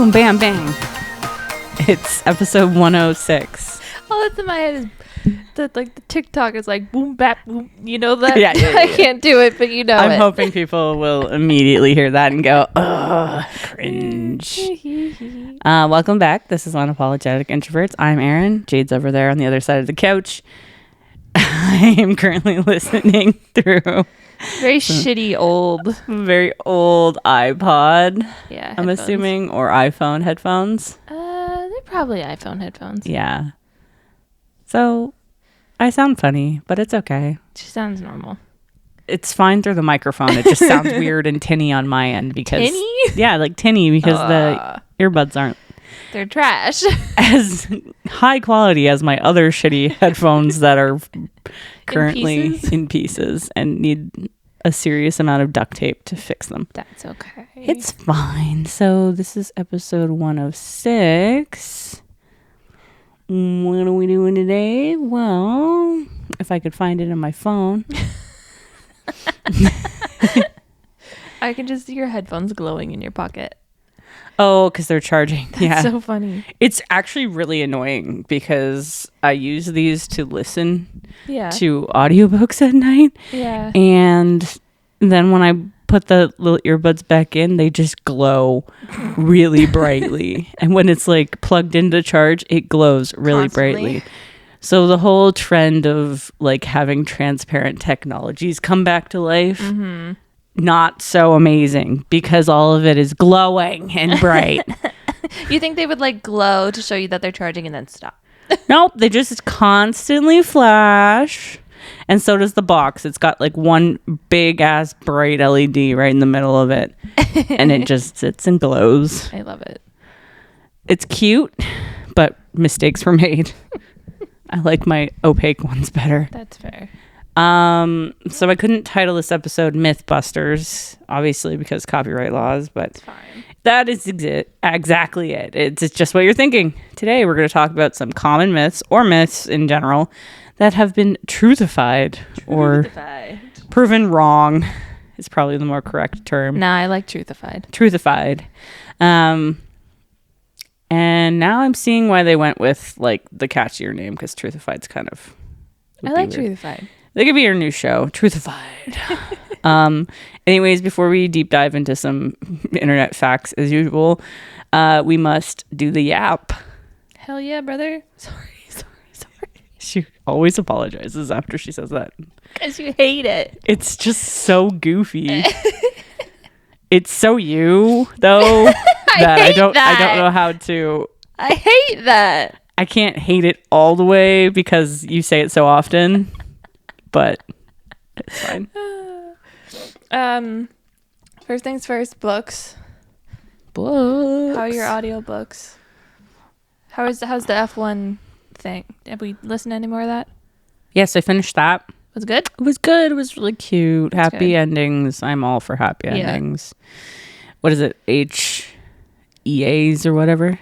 boom, bam, bang. It's episode 106. All that's in my head is that, like, the TikTok is like boom, bap, boom. You know that? Yeah. I can't do it, but you know I'm it. hoping people will immediately hear that and go, ugh, cringe. Welcome back. This is Unapologetic Introverts. I'm Erin. Jade's over there on the other side of the couch. I am currently listening through very shitty old. very old iPod. Yeah. I'm assuming, or iPhone headphones. They're probably iPhone headphones. Yeah. So I sound funny, but it's okay. She sounds normal. It's fine through the microphone. It just sounds weird and tinny on my end because Tinny? Yeah, like tinny because the earbuds aren't They're trash. as high quality as my other shitty headphones that are currently in pieces and need a serious amount of duct tape to fix them. That's okay. It's fine. So this is episode 106. What are we doing today? Well, if I could find it in my phone. I can just see your headphones glowing in your pocket. Oh, because they're charging. That's so funny. It's actually really annoying because I use these to listen to audiobooks at night. Yeah. And then when I put the little earbuds back in, they just glow really brightly. And when it's like plugged into charge, it glows really brightly. So the whole trend of like having transparent technologies come back to life, not so amazing because all of it is glowing and bright. You think they would like glow to show you that they're charging and then stop? Nope, they just constantly flash. And so does the box. It's got like one big ass bright LED right in the middle of it. And it just sits and glows. I love it. It's cute, but mistakes were made. I like my opaque ones better. That's fair. So I couldn't title this episode Mythbusters, obviously because copyright laws, but it's fine. That is exactly it. It's just what you're thinking. Today we're going to talk about some common myths or myths in general that have been truthified or proven wrong is probably the more correct term. Nah, I like truthified. Truthified. And now I'm seeing why they went with like the catchier name because truthified's kind of I like truthified. They could be our new show, Truthified. Anyways, before we deep dive into some internet facts as usual, we must do the yap. Hell yeah, brother. Sorry. She always apologizes after she says that. Because you hate it. It's just so goofy. It's so you, though, that I don't know how to. I hate that. I can't hate it all the way because you say it so often, but it's fine. First things first, books. Books. How are your audiobooks? How's the F1 thing? Have we listened to any more of that? Yes, I finished that. Was it good? It was good. It was really cute. That's happy good. endings. I'm all for happy endings. What is it? HEAs or whatever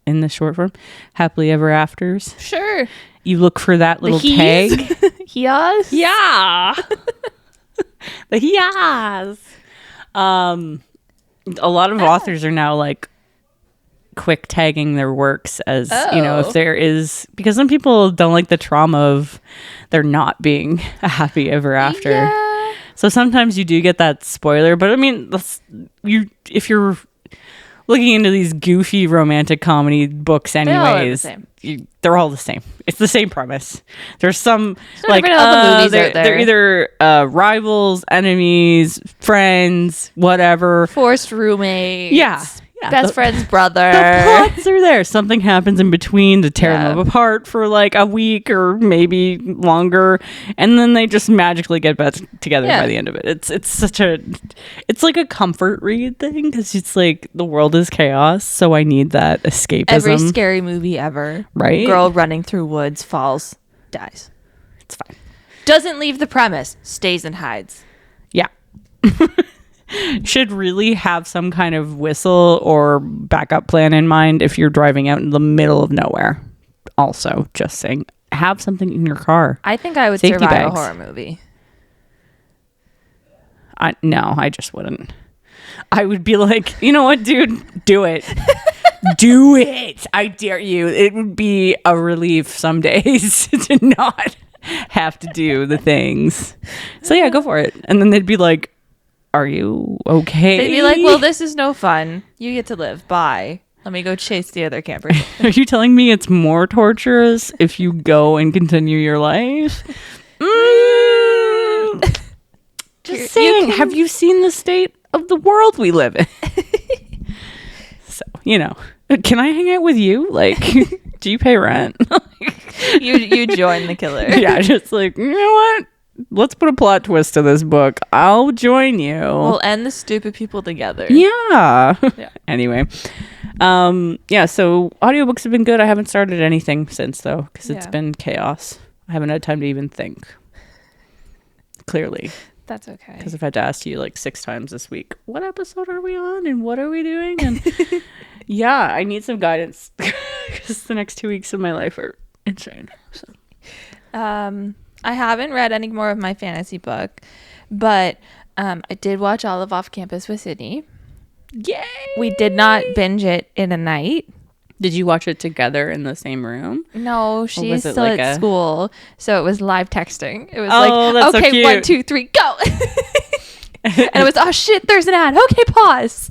in the short form. Happily ever afters. Sure. You look for that little tag. Yes. Yeah. The yes. A lot of authors are now like quick tagging their works as if there is, because some people don't like the trauma of there not being a happy ever after. Yeah. So sometimes you do get that spoiler, but I mean, if you're looking into these goofy romantic comedy books anyways, they're all the same. It's the same premise. There's some like they're either rivals, enemies, friends, whatever. Forced roommates. Yeah. Best friend's brother. The plots are there. Something happens in between to tear them apart for like a week or maybe longer, and then they just magically get back together by the end of it. It's like a comfort read thing because it's like the world is chaos, so I need that escapism. Every scary movie ever. Right? Girl running through woods, falls, dies. It's fine. Doesn't leave the premise, stays and hides. Yeah. Should really have some kind of whistle or backup plan in mind if you're driving out in the middle of nowhere. Also, just saying, have something in your car. I think I would Safety survive bags. a horror movie. No, I just wouldn't. I would be like, you know what, dude? Do it. Do it. I dare you. It would be a relief some days to not have to do the things. So yeah, go for it. And then they'd be like, are you okay? They'd be like, well, this is no fun. You get to live. Bye. Let me go chase the other campers. Are you telling me it's more torturous if you go and continue your life? Just saying, have you seen the state of the world we live in? So, can I hang out with you? Like, do you pay rent? you join the killer. Yeah, just like, you know what? Let's put a plot twist to this book. I'll join you. We'll end the stupid people together. Yeah. Anyway. Yeah, so audiobooks have been good. I haven't started anything since, though, because it's been chaos. I haven't had time to even think. Clearly. That's okay. Because I've had to ask you like 6 times this week, what episode are we on and what are we doing? And yeah, I need some guidance because the next 2 weeks of my life are insane. So. I haven't read any more of my fantasy book, but I did watch all of Off Campus with Sydney. Yay! We did not binge it in a night. Did you watch it together in the same room? No, she's still at school, so it was live texting. It was like, that's okay, so cute. 1, 2, 3, go. And it was, oh shit, there's an ad. Okay, pause.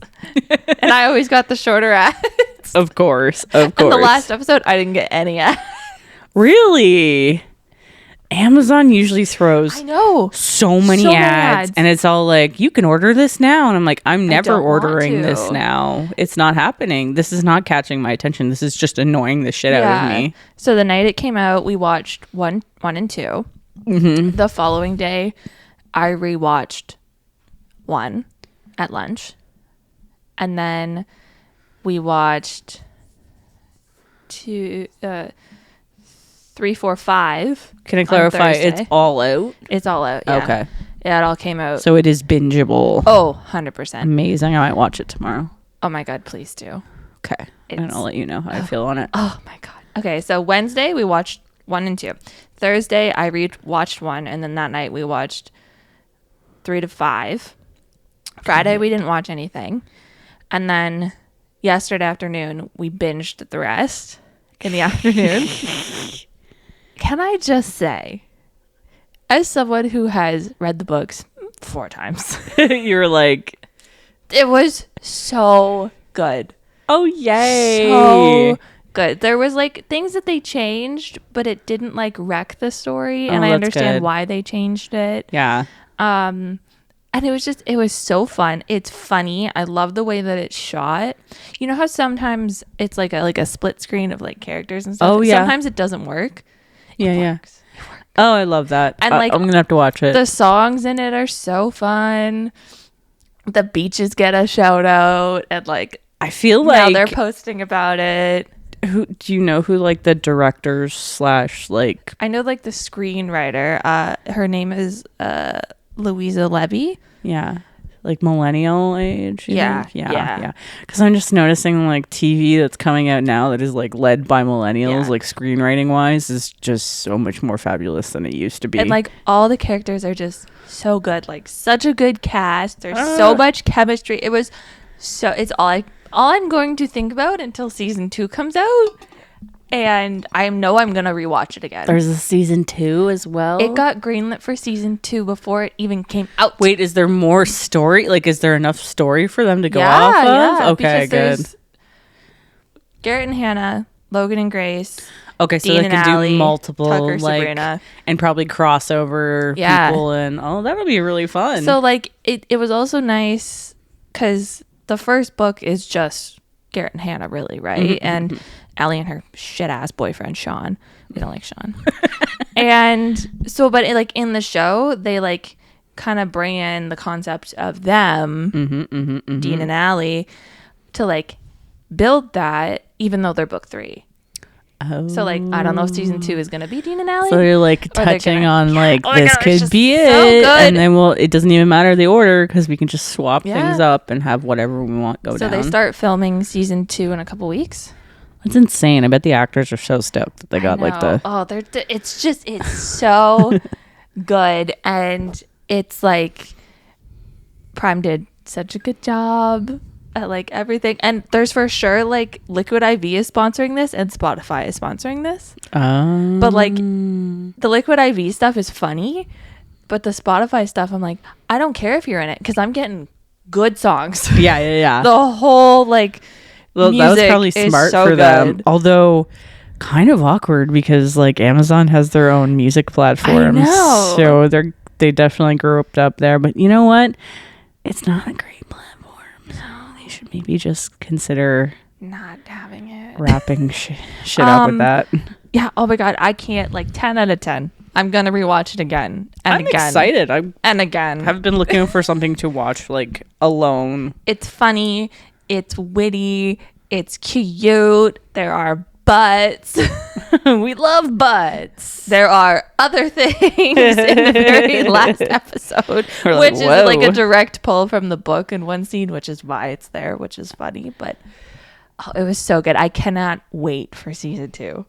And I always got the shorter ads. Of course. And the last episode, I didn't get any ads. Really? Amazon usually throws so many ads, and it's all like, you can order this now, and I'm like, I'm never ordering this now. It's not happening. This is not catching my attention. This is just annoying the shit out of me. So the night it came out, we watched 1 and 2. Mm-hmm. The following day I rewatched 1 at lunch, and then we watched 2 3, 4, 5. Can I clarify? It's all out? It's all out. Yeah. Okay. Yeah, it all came out. So it is bingeable. Oh, 100%. Amazing. I might watch it tomorrow. Oh my God, please do. Okay. And I'll let you know how I feel on it. Oh my God. Okay, so Wednesday we watched 1 and 2. Thursday I watched 1, and then that night we watched 3 to 5. Friday we didn't watch anything. And then yesterday afternoon we binged the rest in the afternoon. Can I just say, as someone who has read the books 4 times, you're like, it was so good. Oh, yay. So good. There was like things that they changed, but it didn't like wreck the story. And I understand why they changed it. Yeah. And it was so fun. It's funny. I love the way that it's shot. You know how sometimes it's like a split screen of like characters and stuff? Oh, yeah. Sometimes it doesn't work. It works. Oh, I love that. And like, I'm going to have to watch it. The songs in it are so fun. The beaches get a shout out. And like, I feel like now they're posting about it. Who do you know who like the directors / like? I know like the screenwriter. Her name is Louisa Levy. Yeah. Like millennial age. Yeah. Because I'm just noticing like TV that's coming out now that is like led by millennials, like screenwriting wise, is just so much more fabulous than it used to be. And like all the characters are just so good. Like such a good cast. There's so much chemistry. It was so. It's all I'm going to think about until season 2 comes out. And I know I'm going to rewatch it again. There's a season 2 as well? It got greenlit for season 2 before it even came out. Wait, is there more story? Like, is there enough story for them to go off of? Yeah, okay, good. Garrett and Hannah, Logan and Grace. Okay, so Dean they can Allie, do multiple, Tucker, like, Sabrina. And probably crossover people. And, that'll be really fun. So, like, it was also nice because the first book is just Garrett and Hannah, really, right? Mm-hmm, and Allie and her shit-ass boyfriend, Sean. We don't like Sean. And so, but in the show, they, like, kind of bring in the concept of them, Dean and Allie, to, like, build that, even though they're book 3. Oh. So, like, I don't know if season 2 is going to be Dean and Allie. So you're, like, touching on, like, this could be it. So good. And then, it doesn't even matter the order because we can just swap things up and have whatever we want go down. So they start filming season 2 in a couple weeks. That's insane. I bet the actors are so stoked that they got like the. Oh, it's so good, and it's like Prime did such a good job at like everything. And there's for sure like Liquid IV is sponsoring this and Spotify is sponsoring this. But like the Liquid IV stuff is funny, but the Spotify stuff, I'm like, I don't care if you're in it because I'm getting good songs. Yeah. The whole like well, that was probably smart so for good. them. Although kind of awkward because like Amazon has their own music platform. I know. So they definitely grew up there. But you know what? It's not a great platform. So they should maybe just consider not having it. Wrapping shit up with that. Yeah. Oh my God. I can't. Like 10 out of 10. I'm going to rewatch it again. And I'm again. excited. And again. I've been looking for something to watch like alone. It's funny. It's witty. It's cute. There are butts. We love butts. There are other things in the very last episode, which is like a direct pull from the book in one scene, which is why it's there, which is funny. But it was so good. I cannot wait for season 2.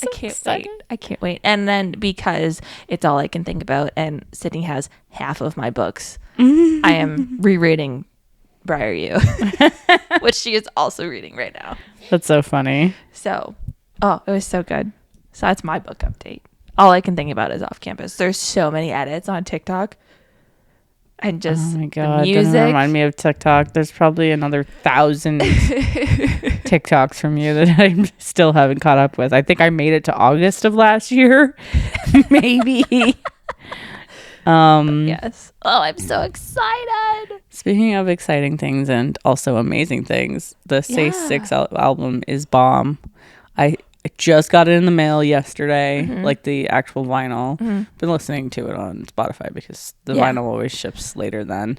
I can't wait. I can't wait. And then because it's all I can think about, and Sydney has half of my books, I am rereading Briar You, which she is also reading right now. That's so funny. So, it was so good. So that's my book update. All I can think about is Off Campus. There's so many edits on TikTok. And just oh my God, music. Don't remind me of TikTok. There's probably another 1,000 TikToks from you that I still haven't caught up with. I think I made it to August of last year. Maybe. Yes. Oh, I'm so excited. Speaking of exciting things and also amazing things, the Say 6 album is bomb. I just got it in the mail yesterday, like the actual vinyl. Been listening to it on Spotify because the vinyl always ships later then.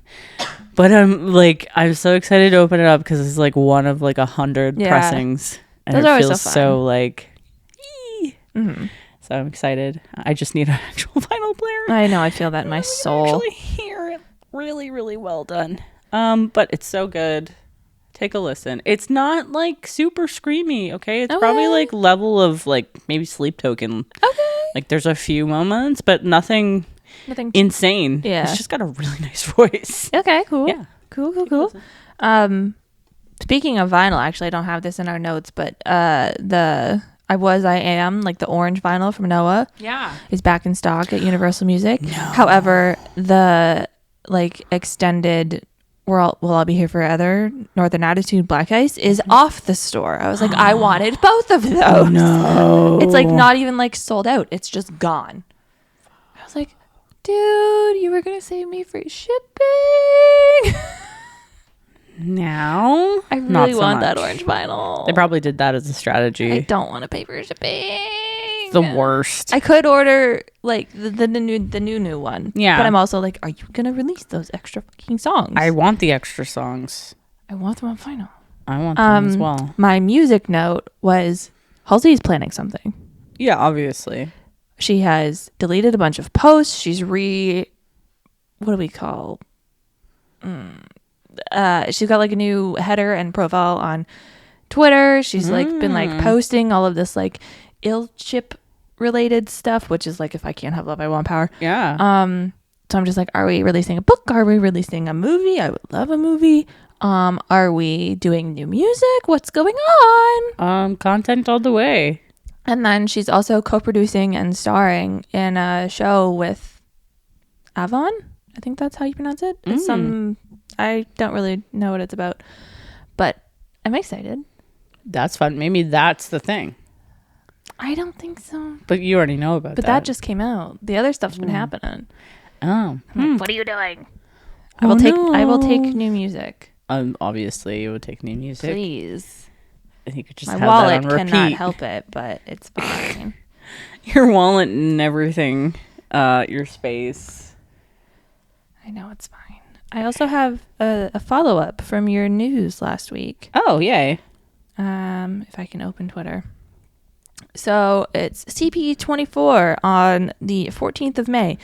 But I'm so excited to open it up because it's like one of like 100 pressings, and those it are feels so like. So I'm excited. I just need an actual vinyl player. I know. I feel that in my soul. Actually hear it really, really well done. But it's so good. Take a listen. It's not like super screamy, okay? It's probably like level of like maybe Sleep Token. Okay. Like there's a few moments, but nothing insane. Yeah. It's just got a really nice voice. Okay, cool. Yeah. Cool. Speaking of vinyl, actually I don't have this in our notes, but the I Am, like the orange vinyl from Noah. Yeah. Is back in stock at Universal Music. No. However, the like extended We'll All Be Here Forever, Northern Attitude, Black Ice is off the store. I was like, I wanted both of those. Oh, no. It's like not even like sold out. It's just gone. I was like, dude, you were going to save me free shipping. Now? I really want that orange vinyl. They probably did that as a strategy. I don't want to pay for shipping. The worst. I could order like the new one. Yeah. But I'm also like, are you going to release those extra fucking songs? I want the extra songs. I want them on vinyl. I want them as well. My music note was Halsey's planning something. Yeah, obviously. She has deleted a bunch of posts. She's what do we call? She's got like a new header and profile on Twitter. She's like been like posting all of this like ill chip related stuff, which is like if I can't have love, I want power. Yeah. So I'm just like, are we releasing a book? Are we releasing a movie? I would love a movie. Are we doing new music? What's going on? Content all the way. And then she's also co-producing and starring in a show with Avon. I think that's how you pronounce it. It's I don't really know what it's about, but I'm excited. That's fun. Maybe that's the thing. I don't think so. But you already know about that. But that just came out. The other stuff's been happening. Oh. Like, what are you doing? I will take new music. Obviously you would take new music. Please. I think you could just My have wallet that on repeat. cannot help it, but it's fine. Your wallet and everything. Your space. I know it's fine. I also have a follow-up from your news last week. Oh, yay. If I can open Twitter. So it's CP24 on the 14th of May.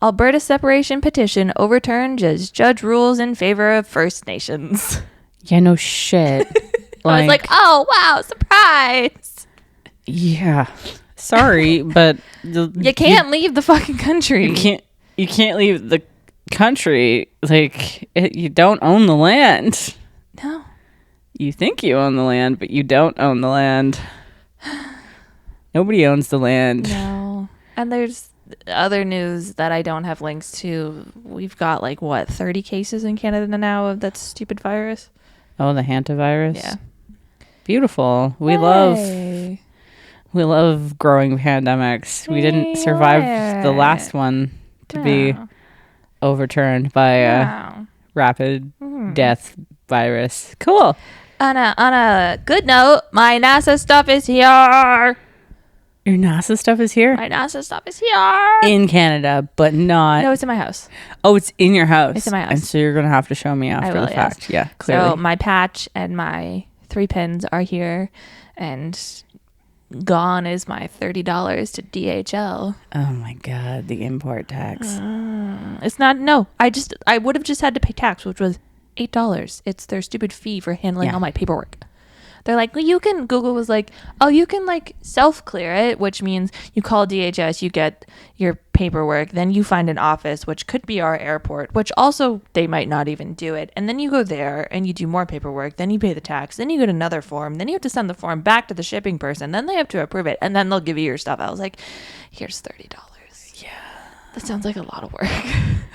Alberta separation petition overturned as judge rules in favor of First Nations. Yeah, no shit. I was like, oh, wow, surprise. Yeah. Sorry, but you can't leave the fucking country. You can't leave the country, like you don't own the land. No. You think you own the land, but you don't own the land. Nobody owns the land. No. And there's other news that I don't have links to. We've got 30 cases in Canada now of that stupid virus. Oh, the hantavirus. Yeah. Beautiful. We Yay. love growing pandemics. We didn't survive the last one to be overturned by a rapid death virus. Cool. On a good note, my NASA stuff is here. Your NASA stuff is here? My NASA stuff is here. In Canada, but not... No, it's in my house. Oh, it's in your house. It's in my house. And so you're going to have to show me after the fact. Yes. Yeah, clearly. So my patch and my 3 pins are here, and gone is my $30 to DHL. Oh my God, the import tax. It's not... No, I would have just had to pay tax, which was $8. It's their stupid fee for handling all my paperwork. They're like, well, Google was like, oh, you can self-clear it, which means you call DHS, you get your paperwork, then you find an office, which could be our airport, which also they might not even do it. And then you go there and you do more paperwork, then you pay the tax, then you get another form, then you have to send the form back to the shipping person, then they have to approve it, and then they'll give you your stuff. I was like, here's $30. Yeah. That sounds like a lot of work.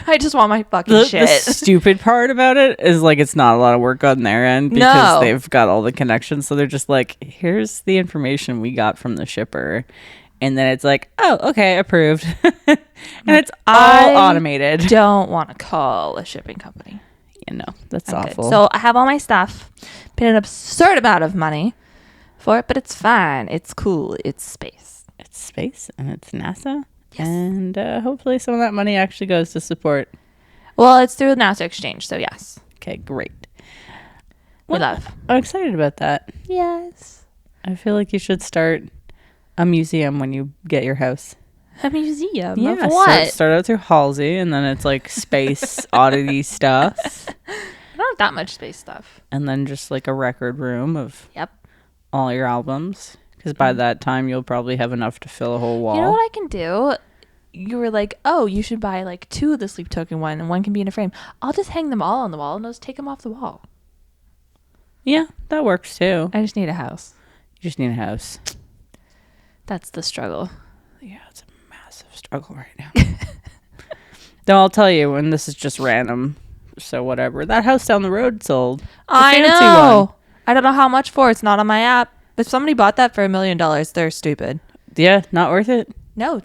I just want my fucking shit. The stupid part about it is it's not a lot of work on their end because they've got all the connections. So they're just like, here's the information we got from the shipper. And then it's like, oh, okay, approved. And it's all automated. Don't want to call a shipping company. That's awful. Good. So I have all my stuff. Paid an absurd amount of money for it, but it's fine. It's cool. It's space. It's space and it's NASA. Yes. And hopefully some of that money actually goes to support. Well, it's through the NASA exchange, so yes. Okay, great. We love. I'm excited about that. Yes. I feel like you should start a museum when you get your house. A museum? Yeah, of what? Start out through Halsey, and then it's space oddity stuff. I don't have that much space stuff. And then just a record room of all your albums. Because by that time, you'll probably have enough to fill a whole wall. You know what I can do? You were like, oh, you should buy 2 of the Sleep Token one, and one can be in a frame. I'll just hang them all on the wall, and just take them off the wall. Yeah, that works too. I just need a house. You just need a house. That's the struggle. Yeah, it's a massive struggle right now. Though I'll tell you, when this is just random, so whatever. That house down the road sold. I know. One. I don't know how much for. It's not on my app. If somebody bought that for $1 million, they're stupid. Yeah, not worth it. No.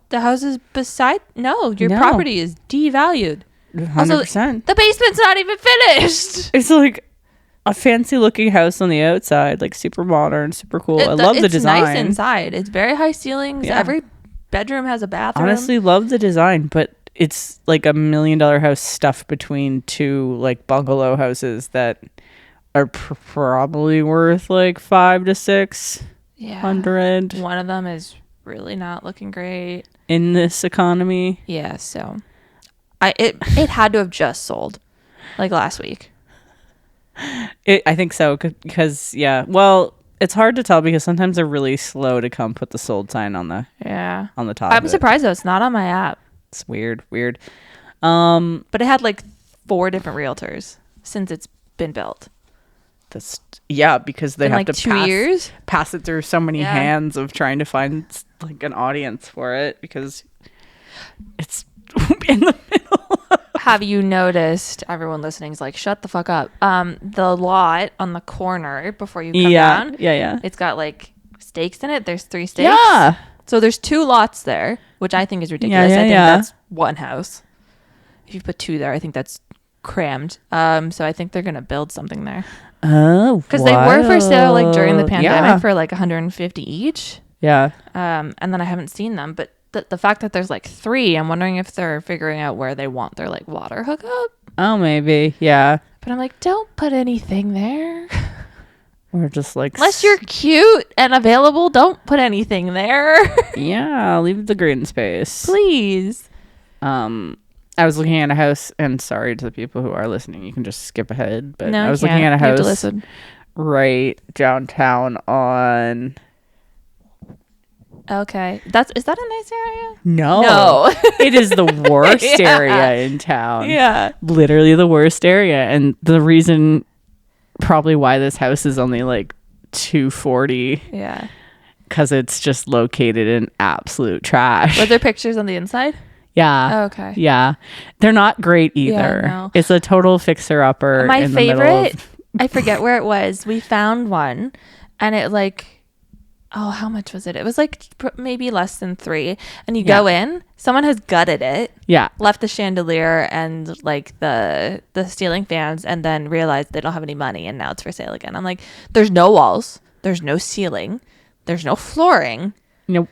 The house is beside. No, your property is devalued. 100%. Also, the basement's not even finished. It's a fancy looking house on the outside, super modern, super cool. I love the design. It's nice inside. It's very high ceilings. Yeah. Every bedroom has a bathroom. Honestly, love the design, but it's $1 million house stuffed between 2 bungalow houses that are probably worth 500 to 600. One of them is really not looking great in this economy. Yeah, so it had to have just sold last week. I think so because well, it's hard to tell because sometimes they're really slow to come put the sold sign on the top. I'm surprised though it's not on my app. It's weird. But it had 4 different realtors since it's been built. Because they have to 2 years pass it through so many hands of trying to find an audience for it because it's in the middle. Have you noticed, everyone listening is shut the fuck up, the lot on the corner before you come down, it's got stakes in it. There's 3 stakes, so there's 2 lots there, which I think is ridiculous. I think that's one house. If you put 2 there, I think that's crammed. So I think they're gonna build something there. Oh, because they were for sale during the pandemic for 150 each. Yeah. And then I haven't seen them, but the fact that there's 3, I'm wondering if they're figuring out where they want their water hookup. Oh, maybe. Yeah. But I'm don't put anything there. Or just unless you're cute and available, don't put anything there. Yeah, leave the green space, please. I was looking at a house, and sorry to the people who are listening, you can just skip ahead. But no, I was looking at a house right downtown on Okay. Is that a nice area? No. It is the worst area in town. Yeah. Literally the worst area. And the reason probably why this house is only like $240. Yeah. Because it's just located in absolute trash. Were there pictures on the inside? Yeah. Oh, okay. Yeah. They're not great either. Yeah, no. It's a total fixer-upper. My in favorite, the middle of... I forget where it was. We found one and it like, oh, how much was it? It was like maybe less than $3. And you go in, someone has gutted it. Yeah. Left the chandelier and like the ceiling fans and then realized they don't have any money and now it's for sale again. I'm like, there's no walls. There's no ceiling. There's no flooring. Nope.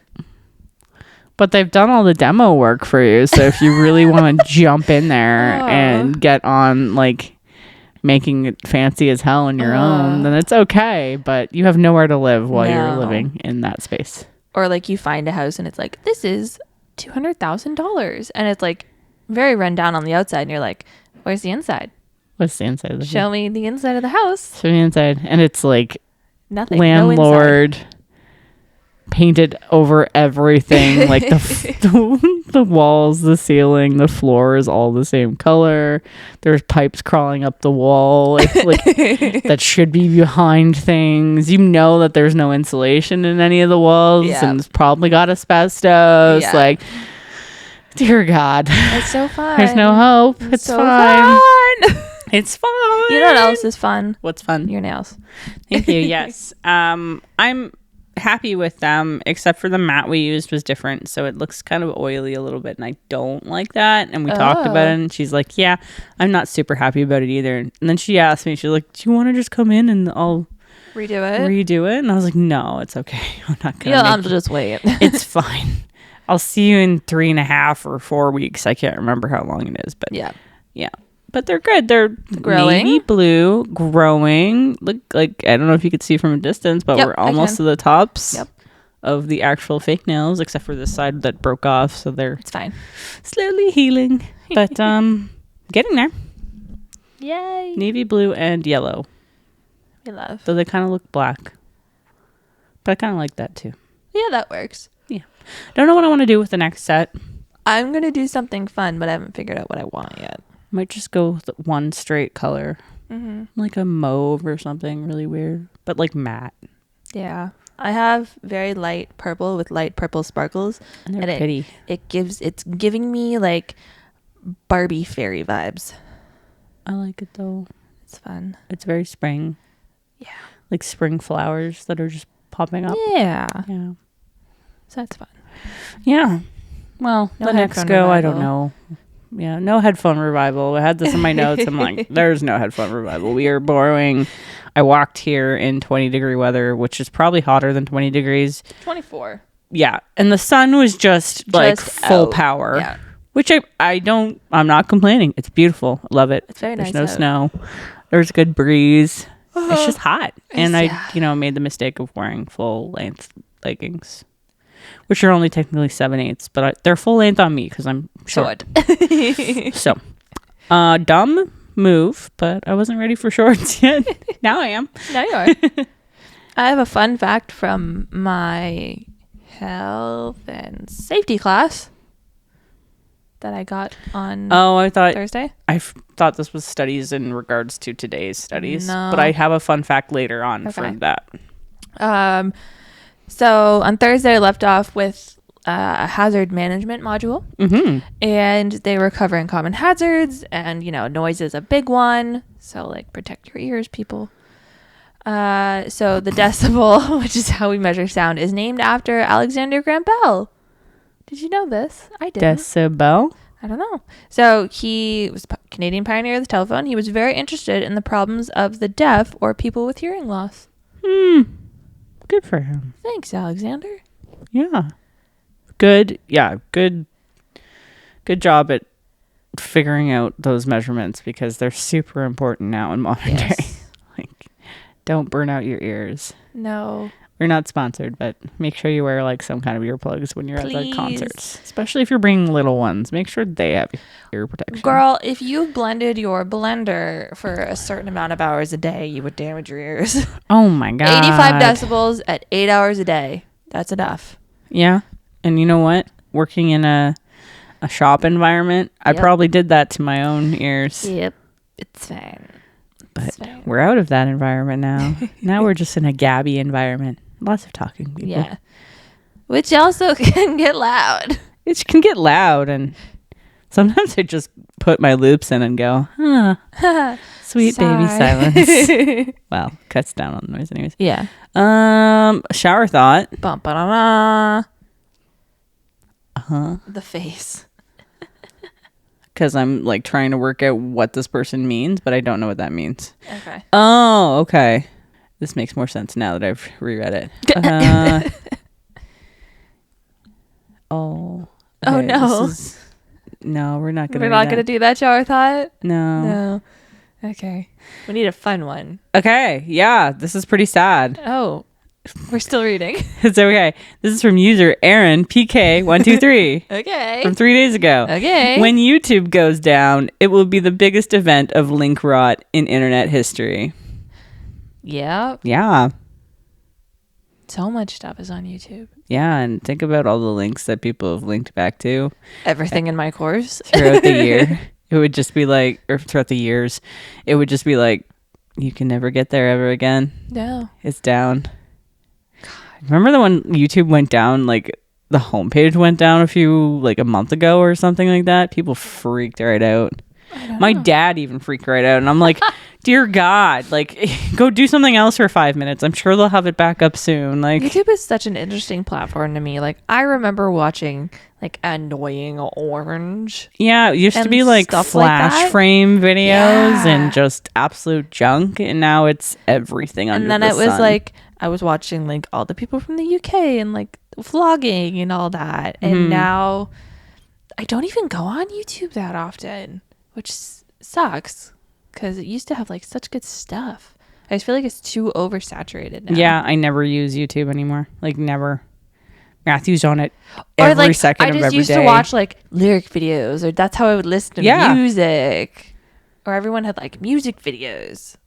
But they've done all the demo work for you. So if you really want to jump in there and get on like making it fancy as hell on your own, then it's okay. But you have nowhere to live while you're living in that space. Or like you find a house and it's like, this is $200,000. And it's like very run down on the outside. And you're like, where's the inside? What's the inside of the house? Show me the inside of the house. Show me the inside. And it's like nothing. Landlord painted over everything. Like the walls, the ceiling, the floor is all the same color. There's pipes crawling up the wall like that should be behind things. You know that there's no insulation in any of the walls and it's probably got asbestos. Like, dear God. It's so fun. There's no hope. It's so fine. It's fine. You know what else is fun? What's fun? Your nails. Thank you. Yes. I'm happy with them, except for the mat we used was different, so it looks kind of oily a little bit, and I don't like that. And we talked about it, and she's like, yeah, I'm not super happy about it either. And then she asked me, she's like, do you want to just come in and I'll redo it? And I was like, no, it's okay. I'm not gonna I'll just wait. It's fine. I'll see you in 3.5 or 4 weeks. I can't remember how long it is, but yeah. But they're good. They're growing. Navy blue, growing. Look like, I don't know if you could see from a distance, but we're almost to the tops of the actual fake nails, except for this side that broke off. So it's fine. Slowly healing. But getting there. Yay. Navy blue and yellow. We love. So they kind of look black. But I kind of like that too. Yeah, that works. Yeah. Don't know what I want to do with the next set. I'm going to do something fun, but I haven't figured out what I want yet. Might just go with one straight color. Like a mauve or something really weird, but like matte. Yeah. I have very light purple with light purple sparkles. And they're pretty. It's giving me like Barbie fairy vibes. I like it though. It's fun. It's very spring. Yeah. Like spring flowers that are just popping up. Yeah. Yeah. So that's fun. Yeah. Well, the next go, revival. I don't know. Yeah, no headphone revival. I had this in my notes. I'm like, there's no headphone revival. We are borrowing. I walked here in 20-degree weather, which is probably hotter than 20 degrees. 24. Yeah, and the sun was just like full power. Yeah. Which I'm not complaining. It's beautiful. Love it. It's very nice. There's no snow. There's good breeze. It's just hot. And I made the mistake of wearing full length leggings, which are only technically 7/8, but they're full length on me because I'm short. So, dumb move, but I wasn't ready for shorts yet. Now I am. Now you are. I have a fun fact from my health and safety class that I got on Thursday. I thought this was studies in regards to today's studies, but I have a fun fact later on for that. So on Thursday, I left off with a hazard management module, and they were covering common hazards, and noise is a big one. So like protect your ears, people. So the decibel, which is how we measure sound, is named after Alexander Graham Bell. Did you know this? I didn't. Decibel? I don't know. So he was a Canadian pioneer of the telephone. He was very interested in the problems of the deaf or people with hearing loss. Good for him. Thanks, Alexander. Yeah. Good. Yeah. Good job at figuring out those measurements because they're super important now in modern day. Like, don't burn out your ears. No. We're not sponsored, but make sure you wear like some kind of earplugs when you're at the concerts. Especially if you're bringing little ones. Make sure they have ear protection. Girl, if you blended your blender for a certain amount of hours a day, you would damage your ears. Oh my God. 85 decibels at 8 hours a day. That's enough. Yeah. And you know what? Working in a shop environment, I Yep. probably did that to my own ears. Yep. It's fine. But we're out of that environment now. Now we're just in a Gabby environment. Lots of talking people. Yeah. Which also can get loud. It can get loud, and sometimes I just put my loops in and go, huh. Sweet baby silence. Well, cuts down on the noise anyways. Yeah. Shower thought. Bum-ba-da-da. Uh-huh. The face. Because I'm like trying to work out what this person means, but I don't know what that means. Okay. Oh, okay. This makes more sense now that I've reread it. Oh no. No, we're not gonna. We're not gonna do that shower thought. No. Okay. We need a fun one. Okay. Yeah, this is pretty sad. Oh, we're still reading. It's okay. This is from user Aaron PK123. Okay. From 3 days ago. Okay. When YouTube goes down, it will be the biggest event of link rot in internet history. Yeah. Yeah. So much stuff is on YouTube. Yeah, and think about all the links that people have linked back to. Everything in my course. Throughout the year. It would just be like, or throughout the years, it would just be like, you can never get there ever again. No. It's down. God. Remember the when YouTube went down, like the homepage went down a month ago or something like that? People freaked right out. My dad even freaked right out. And I'm like, dear God, like, go do something else for 5 minutes. I'm sure they'll have it back up soon. Like, YouTube is such an interesting platform to me. Like, I remember watching like Annoying Orange. yeah, it used to be like flash frame videos and just absolute junk. And now it's everything under the sun. And then it was like, I was watching like all the people from the UK and like vlogging and all that. And now I don't even go on YouTube that often, which sucks because it used to have like such good stuff. I just feel like it's too oversaturated now. Yeah, I never use YouTube anymore. Like, never. Matthew's on it every second of every day. I just used to watch like lyric videos, or that's how I would listen to music. Or everyone had like music videos.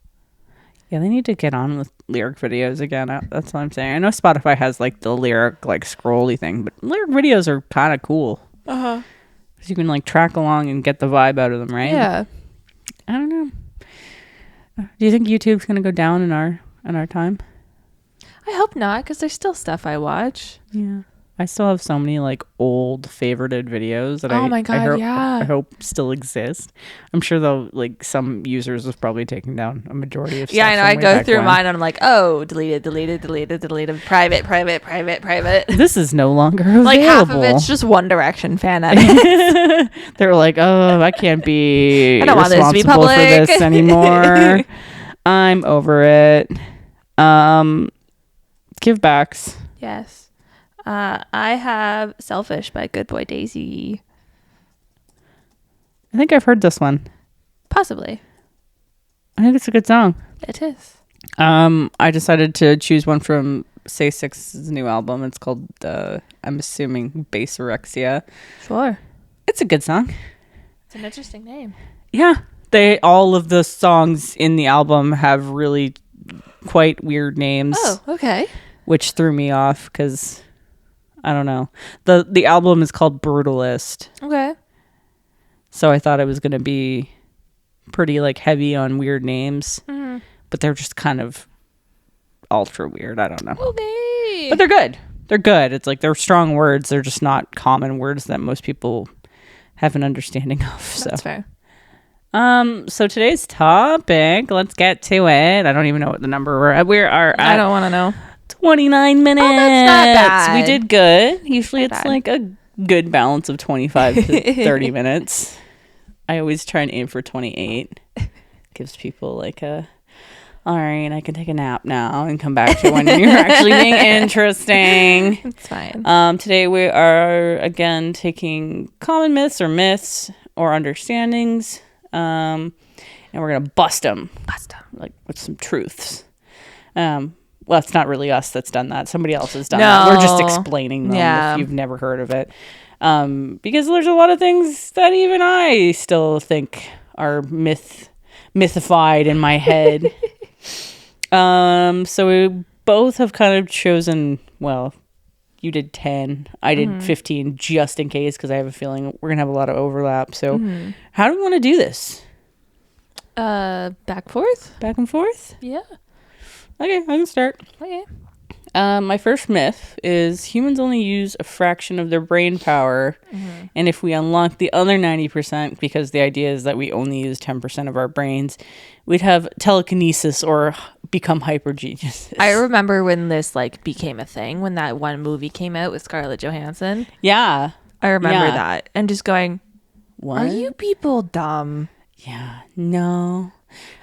Yeah, they need to get on with lyric videos again. That's what I'm saying. I know Spotify has like the lyric like scrolly thing, but lyric videos are kind of cool. Because you can like track along and get the vibe out of them, right? Yeah. I don't know. Do you think YouTube's gonna go down in our time? I hope not, because there's still stuff I watch. Yeah. I still have so many like old favorited videos that I hope still exist. I'm sure though, like some users have probably taken down a majority of stuff. Yeah, I know. I go through mine and I'm like, oh, deleted, private. This is no longer available. Like half of it's just One Direction fan edits. They're like, oh, I can't be I don't want this to be public for this anymore. I'm over it. Give backs. Yes. I have Selfish by Good Boy Daisy. I think I've heard this one. Possibly. I think it's a good song. It is. I decided to choose one from Say Six's new album. It's called, I'm assuming, Basorexia. Sure. It's a good song. It's an interesting name. Yeah. All of the songs in the album have really quite weird names. Oh, okay. Which threw me off because... I don't know. The album is called Brutalist. Okay. So I thought it was going to be pretty like heavy on weird names. Mm-hmm. But they're just kind of ultra weird. I don't know. Okay. But they're good. They're good. It's like they're strong words. They're just not common words that most people have an understanding of. That's fair. So today's topic, let's get to it. I don't even know what the number we're at. I don't want to know. 29 minutes. Oh, that's not bad. We did good. Usually not it's bad. like a good balance of 25 to 30 minutes. I always try and aim for 28. Gives people like all right, I can take a nap now and come back to when you're actually being interesting. It's fine. Today we are again taking common myths or understandings. And we're going to bust them like with some truths. Well, it's not really us that's done that. Somebody else has done that. We're just explaining them if you've never heard of it. Because there's a lot of things that even I still think are mythified in my head. So we both have kind of chosen, well, You did 10. I did 15 just in case because I have a feeling we're going to have a lot of overlap. So how do we want to do this? Back forth? Back and forth? Yeah. Okay, I can start. Okay. My first myth is humans only use a fraction of their brain power. And if we unlock the other 90%, because the idea is that we only use 10% of our brains, we'd have telekinesis or become hyper geniuses. I remember when this like became a thing, when that one movie came out with Scarlett Johansson. Yeah. I remember that. And just going, what? Are you people dumb? Yeah. No.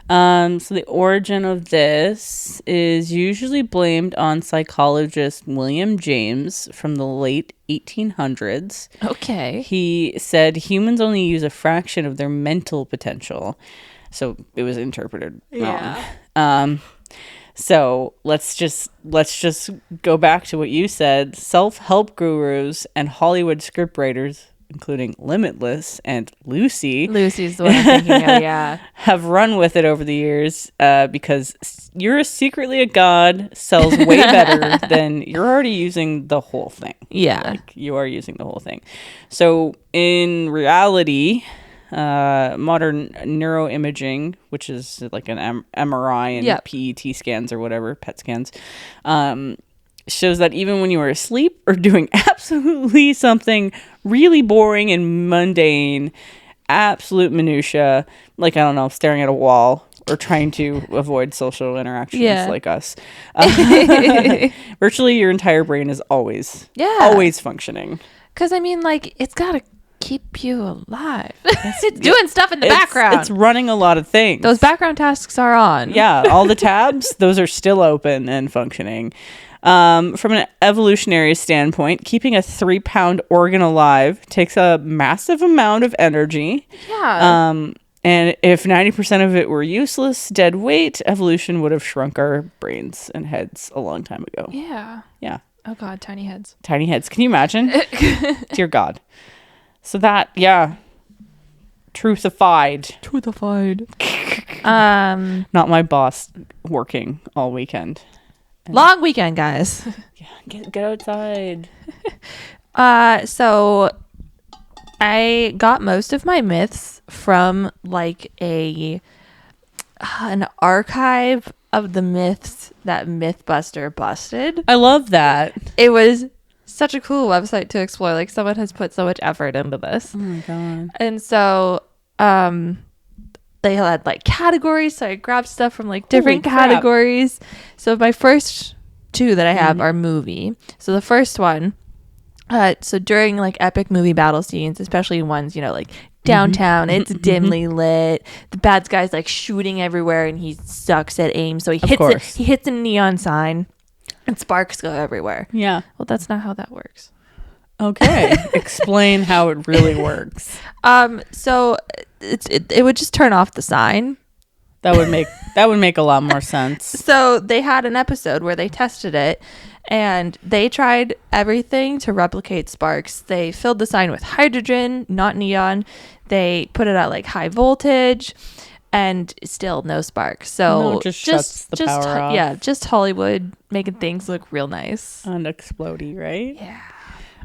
So the origin of this is usually blamed on psychologist William James from the late 1800s. Okay. He said humans only use a fraction of their mental potential. So it was interpreted wrong. So let's just go back to what you said. Self-help gurus and Hollywood scriptwriters, including Limitless and Lucy's the one I'm thinking of, yeah. have run with it over the years because You're Secretly a God sells way better than you're already using the whole thing. Yeah. Like, you are using the whole thing. So in reality, modern neuroimaging, which is like an MRI and PET scans or whatever, PET scans, shows that even when you are asleep or doing absolutely something really boring and mundane, absolute minutia, like, I don't know, staring at a wall or trying to avoid social interactions like us, virtually your entire brain is always functioning. Because, I mean, like, it's got to keep you alive. It's doing stuff in the background. It's running a lot of things. Those background tasks are on. Yeah, all the tabs, those are still open and functioning. From an evolutionary standpoint, keeping a 3-pound organ alive takes a massive amount of energy. Yeah. And if 90% of it were useless, dead weight, evolution would have shrunk our brains and heads a long time ago. Yeah. Yeah. Oh, God, tiny heads. Tiny heads. Can you imagine? Dear God. So that, yeah. Truthified. Not my boss working all weekend. Long weekend, guys. Yeah, get outside. So I got most of my myths from like an archive of the myths that Mythbuster busted. I love that. It was such a cool website to explore. Like, someone has put so much effort into this. Oh my God. And so they had like categories, so I grabbed stuff from like different categories. So my first two that I have are movie. So the first one, so during like epic movie battle scenes, especially ones, you know, like downtown, it's dimly lit, the bad guy's like shooting everywhere and he sucks at aim, so he hits a neon sign and sparks go everywhere. Yeah. Well, that's not how that works. Okay. Explain how it really works. So it would just turn off the sign. That would make a lot more sense. So they had an episode where they tested it and they tried everything to replicate sparks. They filled the sign with hydrogen, not neon. They put it at like high voltage and still no sparks. So just shuts the power off. Yeah, just Hollywood making things look real nice. And explodey, right? Yeah.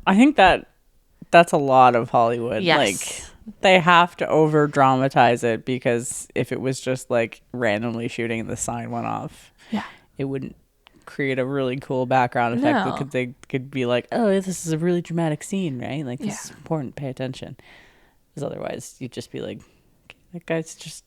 I think that's a lot of Hollywood. Yes. Like, they have to over dramatize it, because if it was just like randomly shooting and the sign went off, it wouldn't create a really cool background effect. No. Because they could be like, oh, this is a really dramatic scene, right? Like, this is important, pay attention. Because otherwise you'd just be like, okay, that guy's just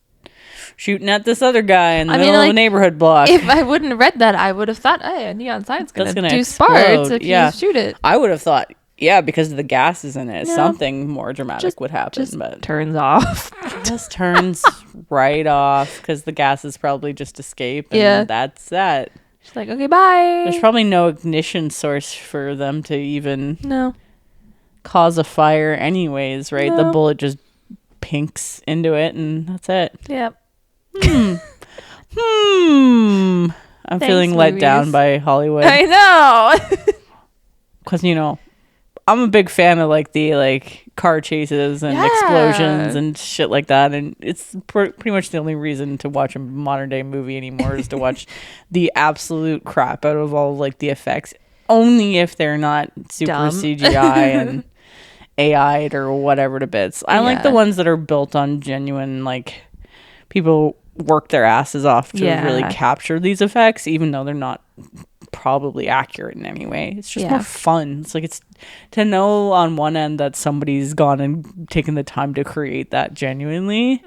shooting at this other guy in the middle of a neighborhood block. If I wouldn't have read that, I would have thought, hey, a neon sign's gonna do explode. sparks if you shoot it. I would have thought, yeah, because of the gases in it, something more dramatic would happen. But turns off. Just turns right off, because the gases probably just escape, and that's that. She's like, okay, bye. There's probably no ignition source for them to even cause a fire anyways, right? No. The bullet just pinks into it, and that's it. Yep. I'm feeling let down by Hollywood. I know. Because, you know, I'm a big fan of like the car chases and explosions and shit like that, and it's pretty much the only reason to watch a modern day movie anymore is to watch the absolute crap out of all like the effects. only if they're not super Dumb. CGI and AI'd or whatever to bits. I like the ones that are built on genuine, like, people work their asses off to really capture these effects, even though they're not probably accurate in any way. It's just more fun. It's like, it's to know on one end that somebody's gone and taken the time to create that genuinely.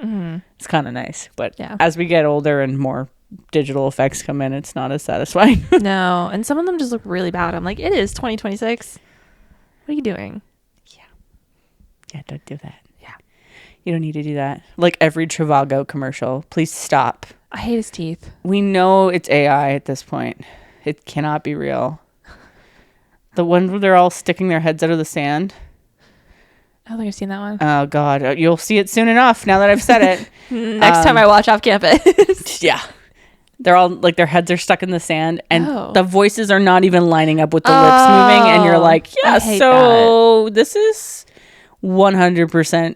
It's kind of nice. But as we get older and more digital effects come in, it's not as satisfying. No, and some of them just look really bad. I'm like, it is 2026. What are you doing? Yeah, don't do that. Yeah, you don't need to do that. Like every Trivago commercial, please stop. I hate his teeth. We know it's AI at this point. It cannot be real. The one where they're all sticking their heads out of the sand. I don't think I've seen that one. Oh God, you'll see it soon enough. Now that I've said it. Next time I watch Off Campus. Yeah. They're all like, their heads are stuck in the sand and the voices are not even lining up with the lips moving. And you're like, yeah, so this is 100%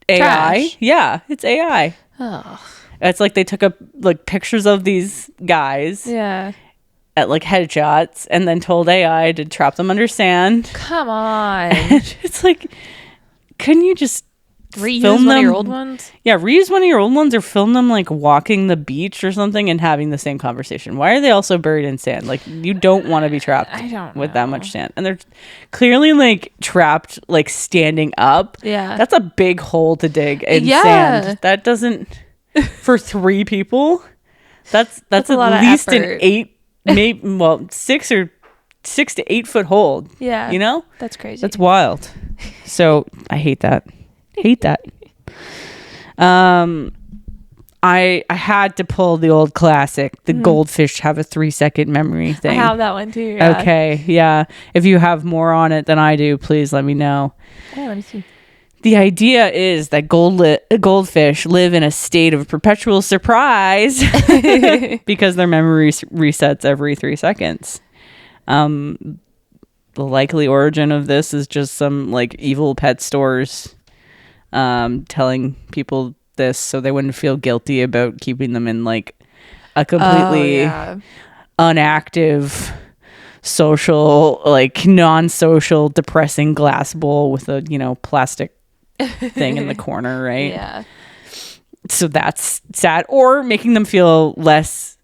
AI. Trash. Yeah, it's AI. Oh. It's like they took like pictures of these guys at like headshots and then told AI to trap them under sand. Come on. It's like, couldn't you just reuse one of your old ones? Yeah, reuse one of your old ones or film them like walking the beach or something and having the same conversation. Why are they also buried in sand? Like, you don't want to be trapped with that much sand. And they're clearly like trapped, like standing up. Yeah. That's a big hole to dig in sand. That doesn't, for 3 people, that's at least an 8, maybe, well, 6 to 8 foot hole. Yeah. You know? That's crazy. That's wild. So I hate that. I had to pull the old classic, the goldfish have a 3-second memory thing. I have that one too. Yeah. Okay, yeah. If you have more on it than I do, please let me know. Oh, let me see. The idea is that goldfish live in a state of perpetual surprise because their memory resets every 3 seconds. The likely origin of this is just some like evil pet stores telling people this so they wouldn't feel guilty about keeping them in like a completely unactive social, like non-social, depressing glass bowl with a, you know, plastic thing in the corner, right? Yeah. So that's sad. Or making them feel less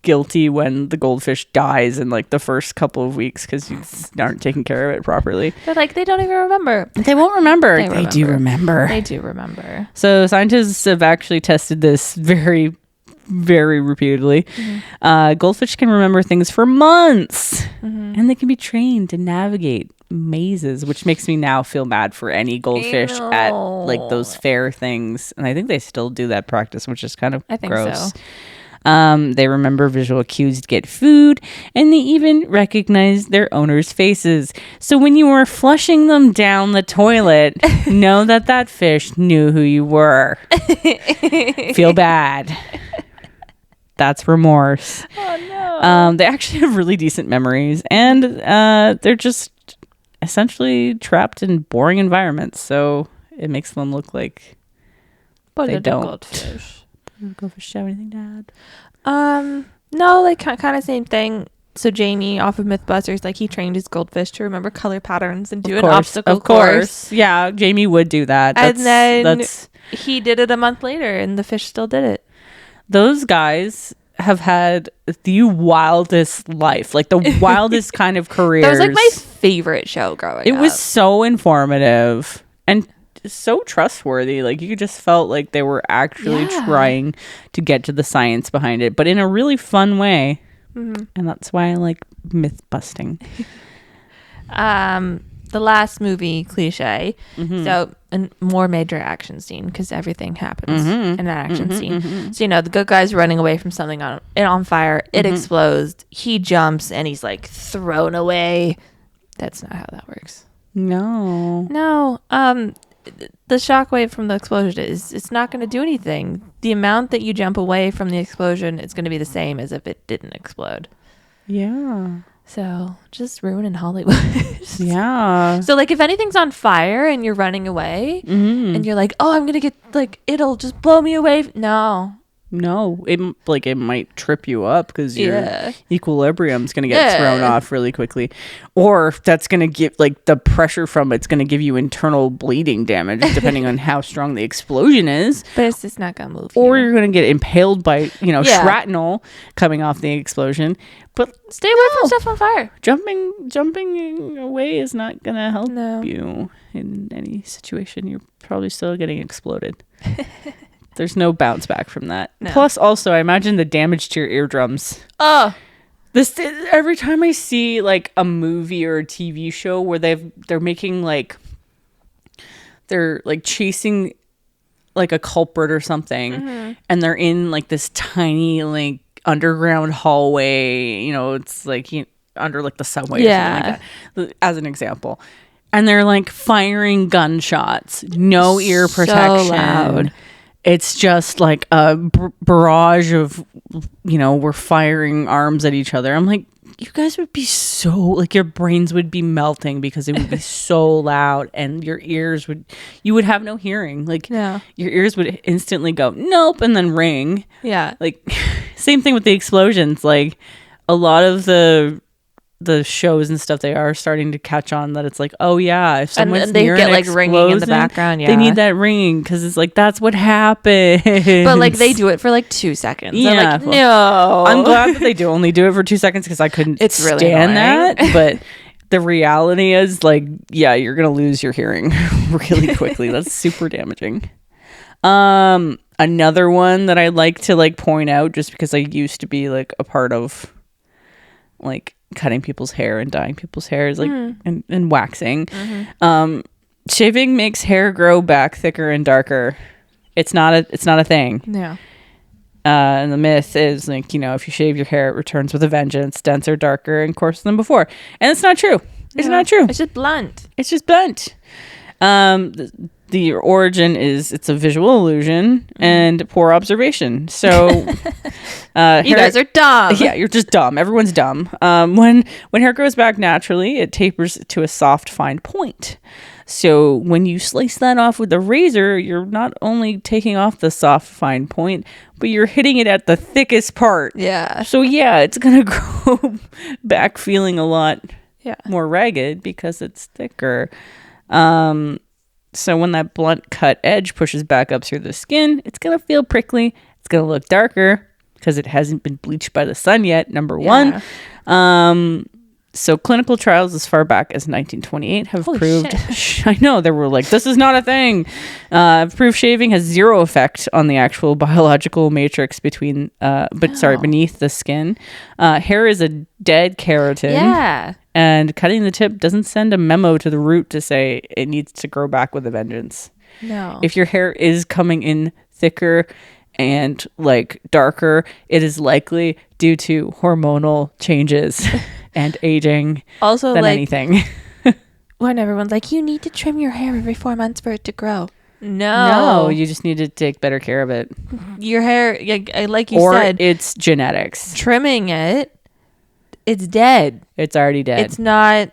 guilty when the goldfish dies in like the first couple of weeks because you aren't taking care of it properly. They're like, they don't even remember. They won't remember. They do remember. They do remember. So scientists have actually tested this very, very repeatedly. Goldfish can remember things for months and they can be trained to navigate mazes, which makes me now feel bad for any goldfish at like those fair things. And I think they still do that practice, which is kind of gross. So. They remember visual cues to get food, and they even recognize their owners' faces. So when you were flushing them down the toilet, know that fish knew who you were. Feel bad. That's remorse. Oh, no. They actually have really decent memories, and they're just essentially trapped in boring environments. So it makes them look like they don't. Goldfish. Goldfish have anything to add? No, like kind of same thing. So Jamie off of Mythbusters, like he trained his goldfish to remember color patterns and do an obstacle course. Yeah, Jamie would do that. And then he did it a month later and the fish still did it. Those guys have had the wildest life, like the wildest kind of careers. That was like my favorite show growing up. It was so informative and so trustworthy. Like you just felt like they were actually trying to get to the science behind it, but in a really fun way. And that's why I like myth busting. The last movie cliche. So a more major action scene because everything happens in an action scene. So, you know, the good guy's running away from something on fire. It explodes. He jumps and he's like thrown away. That's not how that works. No. The shockwave from the explosion it's not going to do anything. The amount that you jump away from the explosion is going to be the same as if it didn't explode. Yeah. So just ruining Hollywood. Yeah. So like if anything's on fire and you're running away and you're like, oh, I'm going to get like, it'll just blow me away. No. No, it might trip you up because your equilibrium's going to get thrown off really quickly, or that's going to give like the pressure from it's going to give you internal bleeding damage depending on how strong the explosion is. But it's just not going to move. Or you're going to get impaled by shrapnel coming off the explosion. But stay away from stuff on fire. Jumping away is not going to help you in any situation. You're probably still getting exploded. There's no bounce back from that. No. Plus, also, I imagine the damage to your eardrums. Oh, every time I see like a movie or a TV show where they're making like they're like chasing like a culprit or something, and they're in like this tiny like underground hallway. It's like under like the subway or something like that, as an example. And they're like firing gunshots, no ear protection. So loud. It's just like a barrage of, we're firing arms at each other. I'm like, you guys would be so, like, your brains would be melting because it would be so loud, and your ears you would have no hearing. Like, your ears would instantly go, nope, and then ring. Yeah. Like, same thing with the explosions. Like, a lot of the shows and stuff, they are starting to catch on that it's like, oh yeah, if someone's and they near get like ringing in the background, they need that ringing because it's like that's what happens. But like they do it for like 2 seconds. Yeah, I'm like, no. I'm glad that they only do it for 2 seconds because I couldn't stand that. But the reality is like, yeah, you're gonna lose your hearing really quickly. That's super damaging. Another one that I like to like point out, just because I used to be like a part of like cutting people's hair and dyeing people's hair is like and waxing. Shaving makes hair grow back thicker and darker. It's not a thing. Yeah. And the myth is like, if you shave your hair, it returns with a vengeance, denser, darker, and coarser than before. And it's not true. It's not true. It's just blunt. The origin is it's a visual illusion and poor observation. So you guys are dumb. Yeah, you're just dumb. Everyone's dumb. When hair grows back naturally, it tapers to a soft, fine point. So when you slice that off with a razor, you're not only taking off the soft, fine point, but you're hitting it at the thickest part. Yeah. So yeah, it's gonna grow back feeling a lot more ragged because it's thicker. So when that blunt cut edge pushes back up through the skin, it's going to feel prickly. It's going to look darker because it hasn't been bleached by the sun yet, number one. So clinical trials as far back as 1928 have proved... I know, they were like, this is not a thing. Proved shaving has zero effect on the actual biological matrix beneath the skin. Hair is a dead keratin. Yeah. And cutting the tip doesn't send a memo to the root to say it needs to grow back with a vengeance. No. If your hair is coming in thicker and like darker, it is likely due to hormonal changes and aging also than like, anything. When everyone's like, you need to trim your hair every 4 months for it to grow. No, you just need to take better care of it. Your hair, like you said, it's genetics. Trimming it. It's dead. It's already dead. It's not.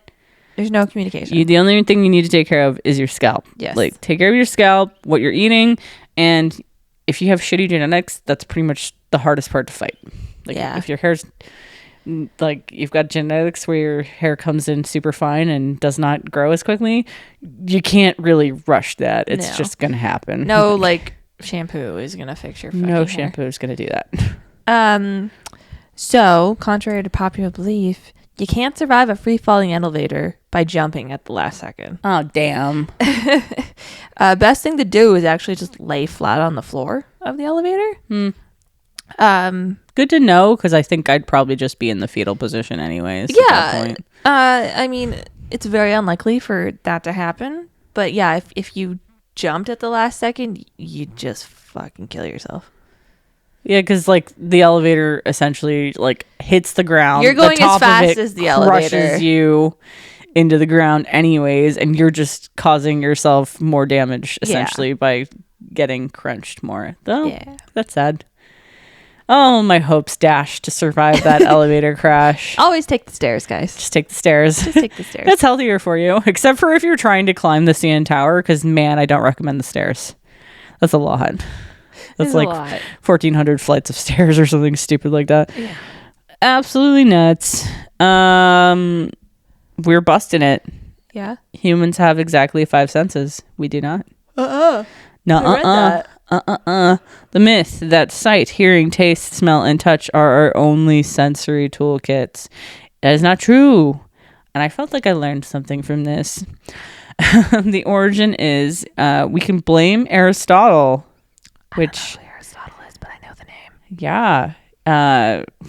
There's no communication. The only thing you need to take care of is your scalp. Yes. Like, take care of your scalp, what you're eating, and if you have shitty genetics, that's pretty much the hardest part to fight. Like, if your hair's like, you've got genetics where your hair comes in super fine and does not grow as quickly, you can't really rush that. It's just gonna happen. No, like shampoo is gonna fix your fucking hair. Shampoo is gonna do that. So, contrary to popular belief, you can't survive a free-falling elevator by jumping at the last second. Oh, damn. Best thing to do is actually just lay flat on the floor of the elevator. Good to know, because I think I'd probably just be in the fetal position anyways. Yeah. At that point. I mean, it's very unlikely for that to happen. But yeah, if you jumped at the last second, you'd just fucking kill yourself. Yeah, because like the elevator essentially like hits the ground. You're going as fast as the elevator crushes you into the ground anyways, and you're just causing yourself more damage essentially by getting crunched more. Though that's sad. Oh, my hopes dashed to survive that elevator crash. Always take the stairs, guys. Just take the stairs. Just take the stairs. That's healthier for you, except for if you're trying to climb the CN Tower, because man, I don't recommend the stairs. That's a lot. That's like 1,400 flights of stairs or something stupid like that. Yeah. Absolutely nuts. We're busting it. Yeah. Humans have exactly 5 senses. We do not. I read that. The myth that sight, hearing, taste, smell, and touch are our only sensory toolkits. That is not true. And I felt like I learned something from this. The origin is we can blame Aristotle, which... I don't know who Aristotle is, but I know the name. Yeah.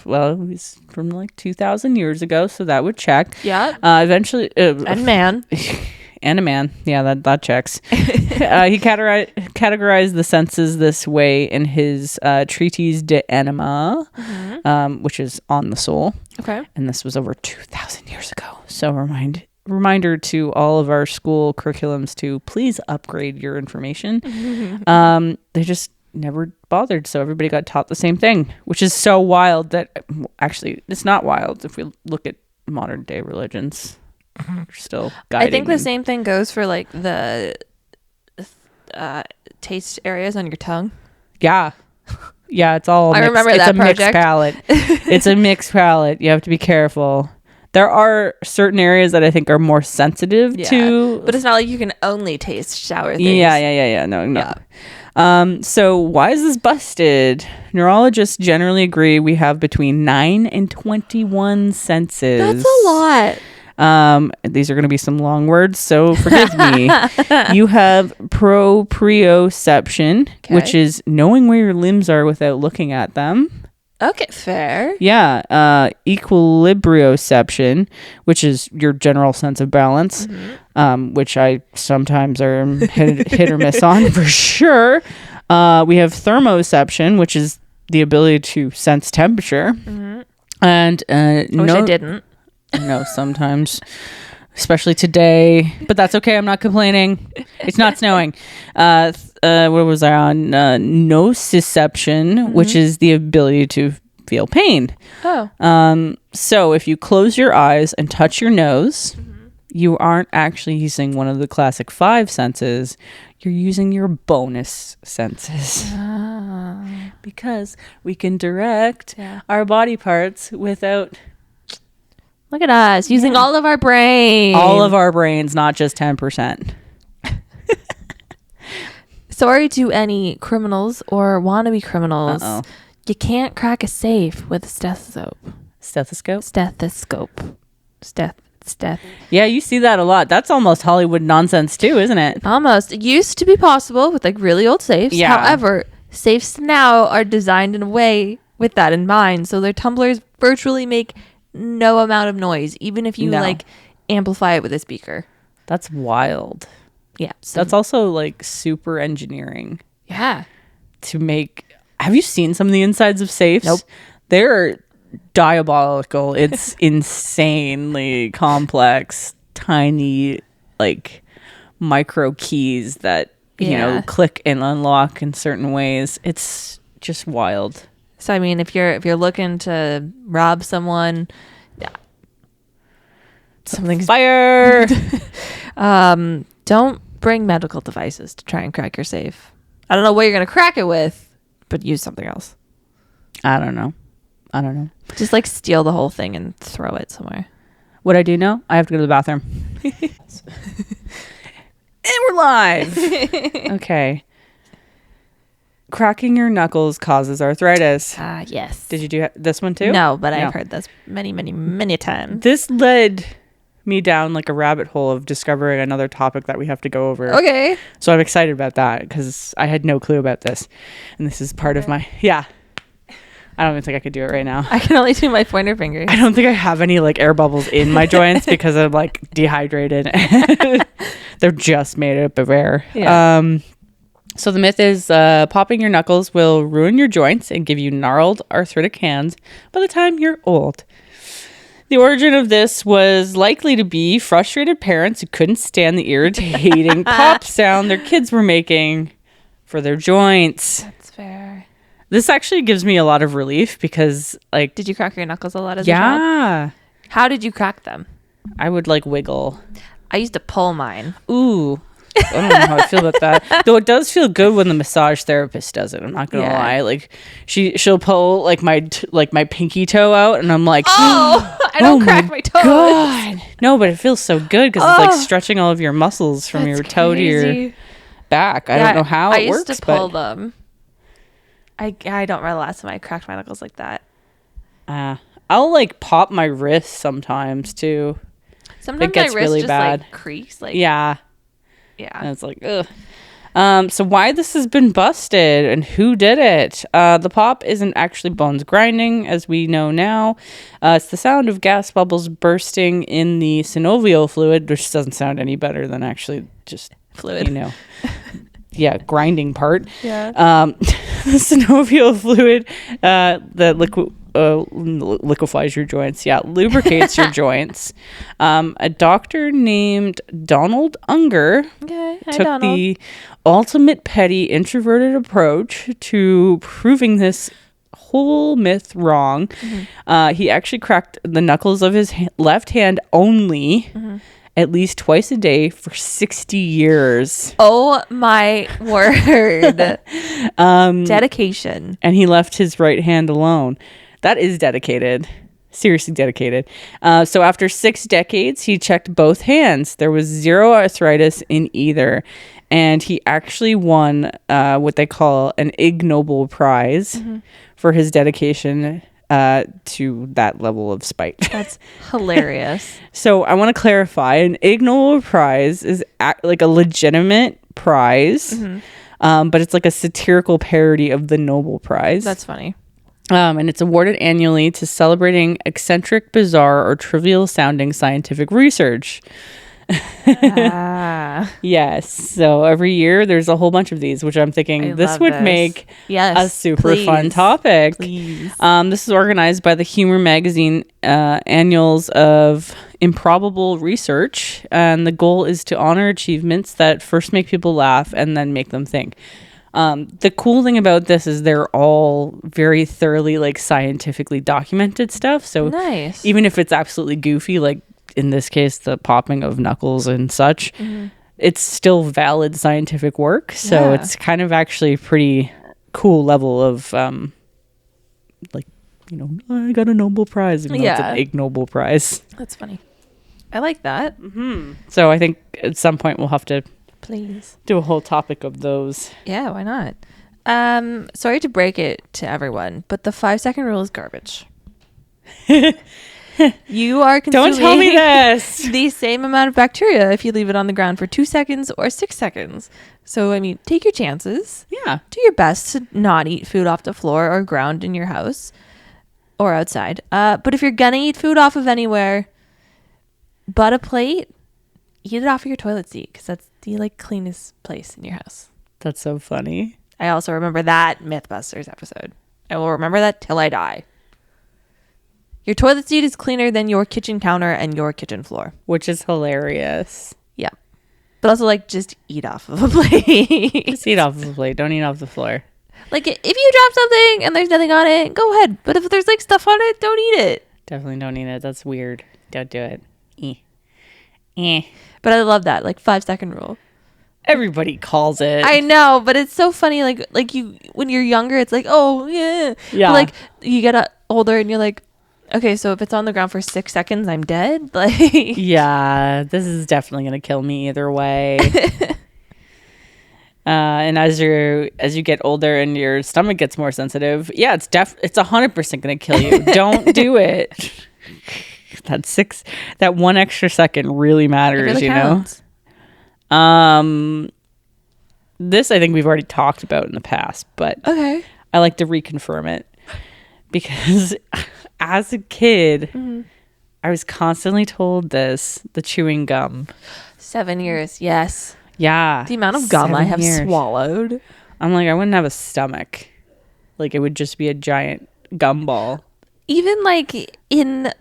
Well, he's from like 2,000 years ago, so that would check. Yeah. Eventually... and man. And a man. Yeah, that checks. He categorized the senses this way in his treatise De Anima, which is on the soul. Okay. And this was over 2,000 years ago. So reminder to all of our school curriculums to please upgrade your information. They just never bothered, so everybody got taught the same thing, which is so wild that actually it's not wild if we look at modern day religions. Still guiding. I think the same thing goes for like the taste areas on your tongue. Yeah, it's all I remember that project. Mixed palate. It's a mixed palate. You have to be careful. There are certain areas that I think are more sensitive to, but it's not like you can only taste shower things. Yeah. No. So why is this busted? Neurologists generally agree we have between 9 and 21 senses. That's a lot. These are going to be some long words, so forgive me. You have proprioception, which is knowing where your limbs are without looking at them. Okay, fair. Yeah. Equilibrioception, which is your general sense of balance, which I sometimes are hit or miss on for sure. We have thermoception, which is the ability to sense temperature. And I wish I didn't. No, sometimes, especially today, but that's okay. I'm not complaining. It's not snowing. What was I on? Nociception, which is the ability to feel pain. Oh. So if you close your eyes and touch your nose, you aren't actually using one of the classic 5 senses. You're using your bonus senses. Because we can direct our body parts without... Look at us using all of our brains. All of our brains, not just 10%. Sorry to any criminals or wannabe criminals. You can't crack a safe with a stethoscope. Yeah, you see that a lot. That's almost Hollywood nonsense too, isn't it? Almost. It used to be possible with like really old safes. Yeah. However, safes now are designed in a way with that in mind. So their tumblers virtually make no amount of noise, even if you like amplify it with a speaker. That's wild. Yeah. That's also like super engineering. Yeah. To make... Have you seen some of the insides of safes? Nope. They're diabolical. It's insanely complex, tiny, like micro keys that, you know, click and unlock in certain ways. It's just wild. So I mean, if you're looking to rob someone, something's fire. Don't bring medical devices to try and crack your safe. I don't know what you're gonna crack it with, but use something else. I don't know. Just like steal the whole thing and throw it somewhere. What I do know, I have to go to the bathroom. And we're live. Okay. Cracking your knuckles causes arthritis. Yes. Did you do this one too? No, but I've heard this many times. This led me down like a rabbit hole of discovering another topic that we have to go over. Okay. So I'm excited about that because I had no clue about this. And this is part of my... Yeah. I don't even think I could do it right now. I can only do my pointer finger. I don't think I have any like air bubbles in my joints because I'm like dehydrated. They're just made up of air. Yeah. So the myth is popping your knuckles will ruin your joints and give you gnarled arthritic hands by the time you're old. The origin of this was likely to be frustrated parents who couldn't stand the irritating pop sound their kids were making for their joints. That's fair. This actually gives me a lot of relief because, like... Did you crack your knuckles a lot as a child? Yeah. How did you crack them? I would, like, wiggle. I used to pull mine. Ooh. I don't know how I feel about that. Though it does feel good when the massage therapist does it. I'm not gonna lie. Like she'll pull like my pinky toe out, and I'm like, oh, I don't crack my toes. God. No, but it feels so good because it's like stretching all of your muscles from your toe to your back. I don't know how it works. I used to pull them. I don't remember the last time I cracked my knuckles like that. I'll like pop my wrist sometimes too. Sometimes it gets my wrist really just bad. Like creaks. Like yeah. And it's like, ugh. So why this has been busted and who did it? The pop isn't actually bones grinding, as we know now. It's the sound of gas bubbles bursting in the synovial fluid, which doesn't sound any better than actually just fluid. You know, yeah, grinding part. Yeah. The synovial fluid that liquefies your joints. Yeah, lubricates your joints. A doctor named Donald Unger took the ultimate petty introverted approach to proving this whole myth wrong. He actually cracked the knuckles of his left hand only at least twice a day for 60 years. Oh my word. Dedication. And he left his right hand alone. That is dedicated. Seriously dedicated. So after 6 decades, he checked both hands. There was zero arthritis in either. And he actually won what they call an Ig Nobel Prize for his dedication to that level of spite. That's hilarious. So I want to clarify, an Ig Nobel Prize is like a legitimate prize, but it's like a satirical parody of the Nobel Prize. That's funny. And it's awarded annually to celebrating eccentric, bizarre, or trivial sounding scientific research. Yes. So every year there's a whole bunch of these, which I'm thinking this would make a super fun topic. This is organized by the humor magazine annuals of improbable research. And the goal is to honor achievements that first make people laugh and then make them think. The cool thing about this is they're all very thoroughly like scientifically documented stuff. So nice. Even if it's absolutely goofy, like in this case, the popping of knuckles and such, it's still valid scientific work. So it's kind of actually a pretty cool level of, like, you know, I got a Nobel Prize, even though it's an Ig Nobel Prize. That's funny. I like that. So I think at some point we'll have to do a whole topic of those. Yeah, why not? Sorry to break it to everyone, but the 5-second rule is garbage. You are consuming Don't tell me this. The same amount of bacteria if you leave it on the ground for 2 seconds or 6 seconds. So, I mean, take your chances. Yeah. Do your best to not eat food off the floor or ground in your house or outside. But if you're going to eat food off of anywhere but a plate, eat it off of your toilet seat because that's the like cleanest place in your house. That's so funny. I also remember that Mythbusters episode. I will remember that till I die. Your toilet seat is cleaner than your kitchen counter and your kitchen floor. Which is hilarious. Yeah. But also, like, just eat off of a plate. Just eat off of the plate. Don't eat off the floor. Like, if you drop something and there's nothing on it, go ahead. But if there's, like, stuff on it, don't eat it. Definitely don't eat it. That's weird. Don't do it. But I love that, like, 5-second rule. Everybody calls it. I know, but it's so funny. Like you, when you're younger, it's like, oh, yeah. Yeah. But, like, you get older and you're like, okay, so if it's on the ground for 6 seconds, I'm dead. Like, yeah, this is definitely gonna kill me either way. And as you get older and your stomach gets more sensitive, yeah, it's 100% gonna kill you. Don't do it. That 1 extra second really matters, really counts. This I think we've already talked about in the past, but okay, I like to reconfirm it because as a kid, I was constantly told the chewing gum. 7 years, yes. Yeah. The amount of gum I have swallowed. I'm like, I wouldn't have a stomach. Like, it would just be a giant gum ball. Even like in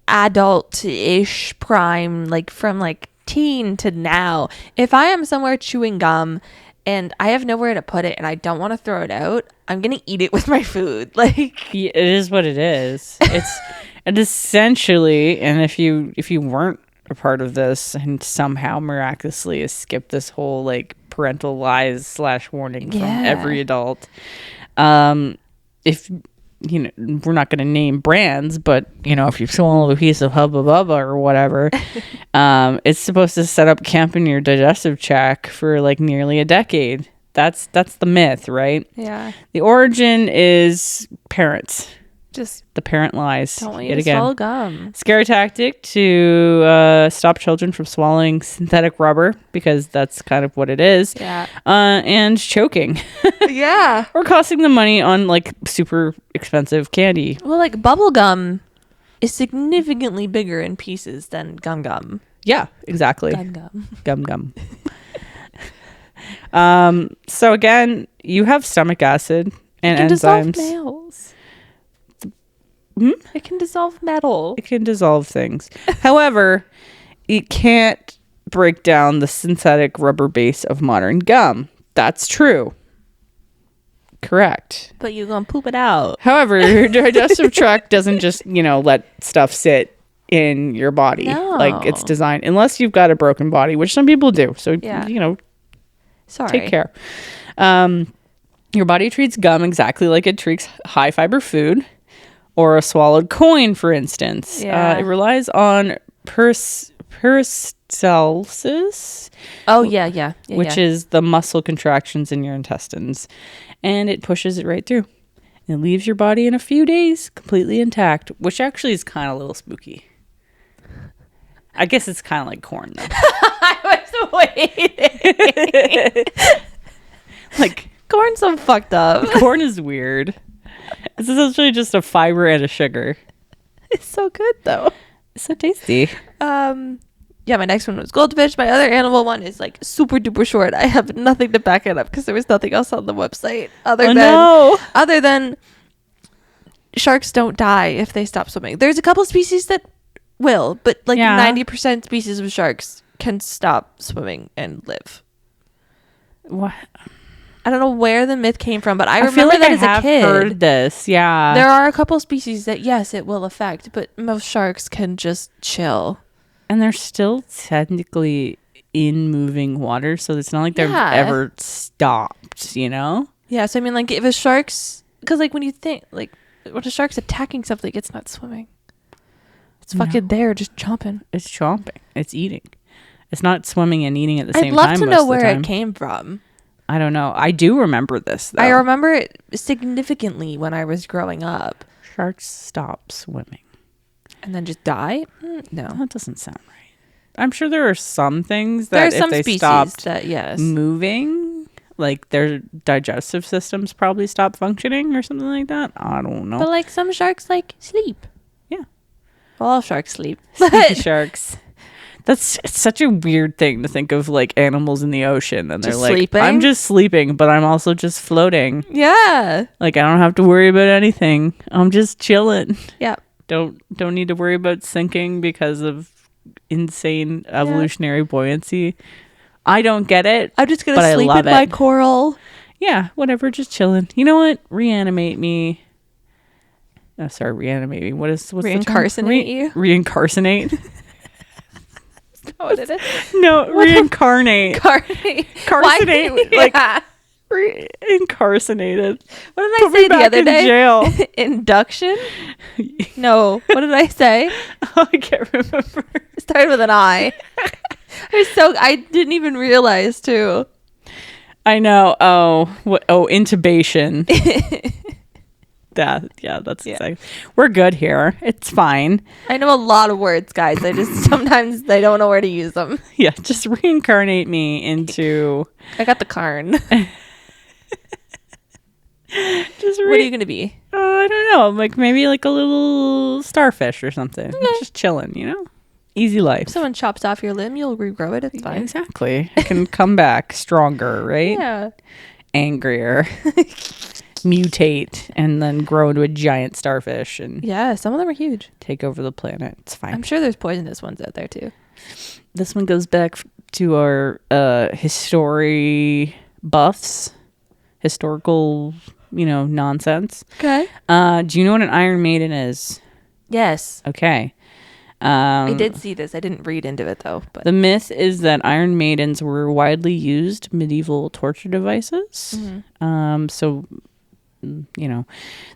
adult-ish prime, like from like teen to now, if I am somewhere chewing gum and I have nowhere to put it and I don't want to throw it out, I'm gonna eat it with my food. Like, yeah, it is what it is. It's and essentially, and if you weren't a part of this and somehow miraculously escaped this whole like parental lies / warning from every adult. If you know, we're not going to name brands, but you know, if you've swallowed a piece of Hubba Bubba or whatever, it's supposed to set up camp in your digestive tract for like nearly a decade. That's the myth, right? Yeah. The origin is parents. Just the parent lies. Don't want you to swallow gum. Scary tactic to stop children from swallowing synthetic rubber, because that's kind of what it is. Yeah. And choking. Yeah. Or costing them money on like super expensive candy. Well, like bubble gum is significantly bigger in pieces than gum. Yeah, exactly. Gum. So again, you have stomach acid and it can enzymes. Dissolve nails. It can dissolve metal. It can dissolve things. However, it can't break down the synthetic rubber base of modern gum. That's true. Correct. But you're gonna poop it out. However, your digestive tract doesn't just, let stuff sit in your body. No. Like it's designed, unless you've got a broken body, which some people do. So, Sorry. take care. Your body treats gum exactly like it treats high fiber food or a swallowed coin, for instance. Yeah. It relies on peristalsis. Oh, yeah. Which is the muscle contractions in your intestines. And it pushes it right through. It leaves your body in a few days completely intact, which actually is kind of a little spooky. I guess it's kind of like corn, though. I was waiting. Like, corn's so fucked up. Corn is weird. It's essentially just a fiber and a sugar. It's so good, though. It's so tasty. Yeah, my next one was goldfish. My other animal one is like super duper short. I have nothing to back it up because there was nothing else on the website other than sharks don't die if they stop swimming. There's a couple species that will, but like 90% species of sharks can stop swimming and live. What? I don't know where the myth came from, but I feel remember like that I as a have kid. heard this. Yeah. There are a couple species that yes, it will affect, but most sharks can just chill. And they're still technically in moving water, so it's not like they've ever stopped, Yeah, so I mean, like, if a shark's... Because, like, when you think, like, when a shark's attacking something, it's not swimming. It's fucking there, just chomping. It's chomping. It's eating. It's not swimming and eating at the same time. I'd love to know where it came from. I don't know. I do remember this, though. I remember it significantly when I was growing up. Sharks stop swimming. And then just die? No. That doesn't sound right. I'm sure there are some things that There's if some they species stopped that, yes. moving, like their digestive systems probably stop functioning or something like that. I don't know. But like some sharks like sleep. Yeah. Well, all sharks sleep. Sharks. It's such a weird thing to think of, like animals in the ocean and just they're like, sleeping? I'm just sleeping, but I'm also just floating. Yeah. Like I don't have to worry about anything. I'm just chilling. Yeah. Don't need to worry about sinking because of insane evolutionary buoyancy. I don't get it. I'm just gonna sleep in my coral. Yeah, whatever, just chilling. You know what? Reanimate me. Oh, sorry, reanimate me. What's reincarnate you? Reincarnate. What did it? No, reincarnate. Carcinate. Like incarcerated. What did I say the other day? Jail. Induction? No. What did I say? Oh, I can't remember. It started with an I. I didn't even realize too. I know. Intubation. That's exactly. We're good here. It's fine. I know a lot of words, guys. I just sometimes they don't know where to use them. Yeah, just reincarnate me into. I got the carn. What are you gonna be? I don't know. Like maybe like a little starfish or something. Just chilling, Easy life. If someone chops off your limb, you'll regrow it. It's fine. Exactly. I can come back stronger, right? Yeah. Angrier. Mutate and then grow into a giant starfish and some of them are huge. Take over the planet. It's fine. I'm sure there's poisonous ones out there too. This one goes back to our historical, nonsense. Okay. Do you know what an Iron Maiden is? Yes. Okay. I did see this. I didn't read into it though. But the myth is that Iron Maidens were widely used medieval torture devices. So, you know,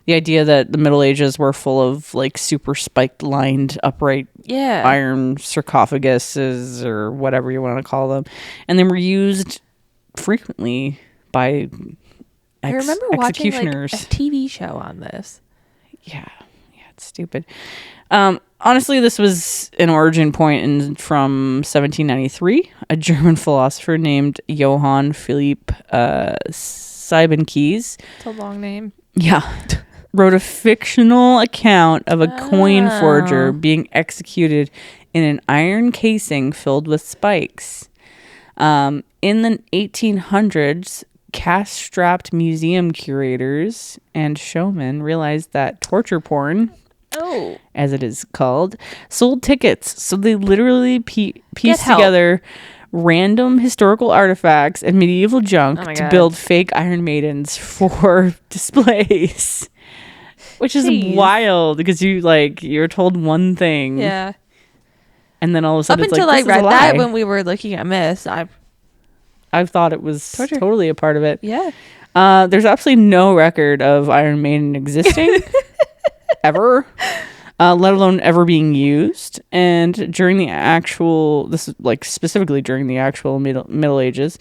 the idea that the Middle Ages were full of like super spiked lined upright iron sarcophaguses or whatever you want to call them, and they were used frequently by I remember watching like a executioners. TV show on this. Yeah, it's stupid. Honestly, this was an origin point from 1793. A German philosopher named Johann Philipp Siebenkees. It's a long name. Yeah. Wrote a fictional account of a coin forger being executed in an iron casing filled with spikes. In the 1800s, cash-strapped museum curators and showmen realized that torture porn, as it is called, sold tickets. So they literally pieced together random historical artifacts and medieval junk to build fake Iron Maidens for displays. Which is wild because you're told one thing. Yeah. And then all of a sudden up until I read that when we were looking at myths, I thought it was totally a part of it. Yeah. There's absolutely no record of Iron Maiden existing ever, let alone ever being used. And during the actual, this is like specifically during the actual Middle Ages,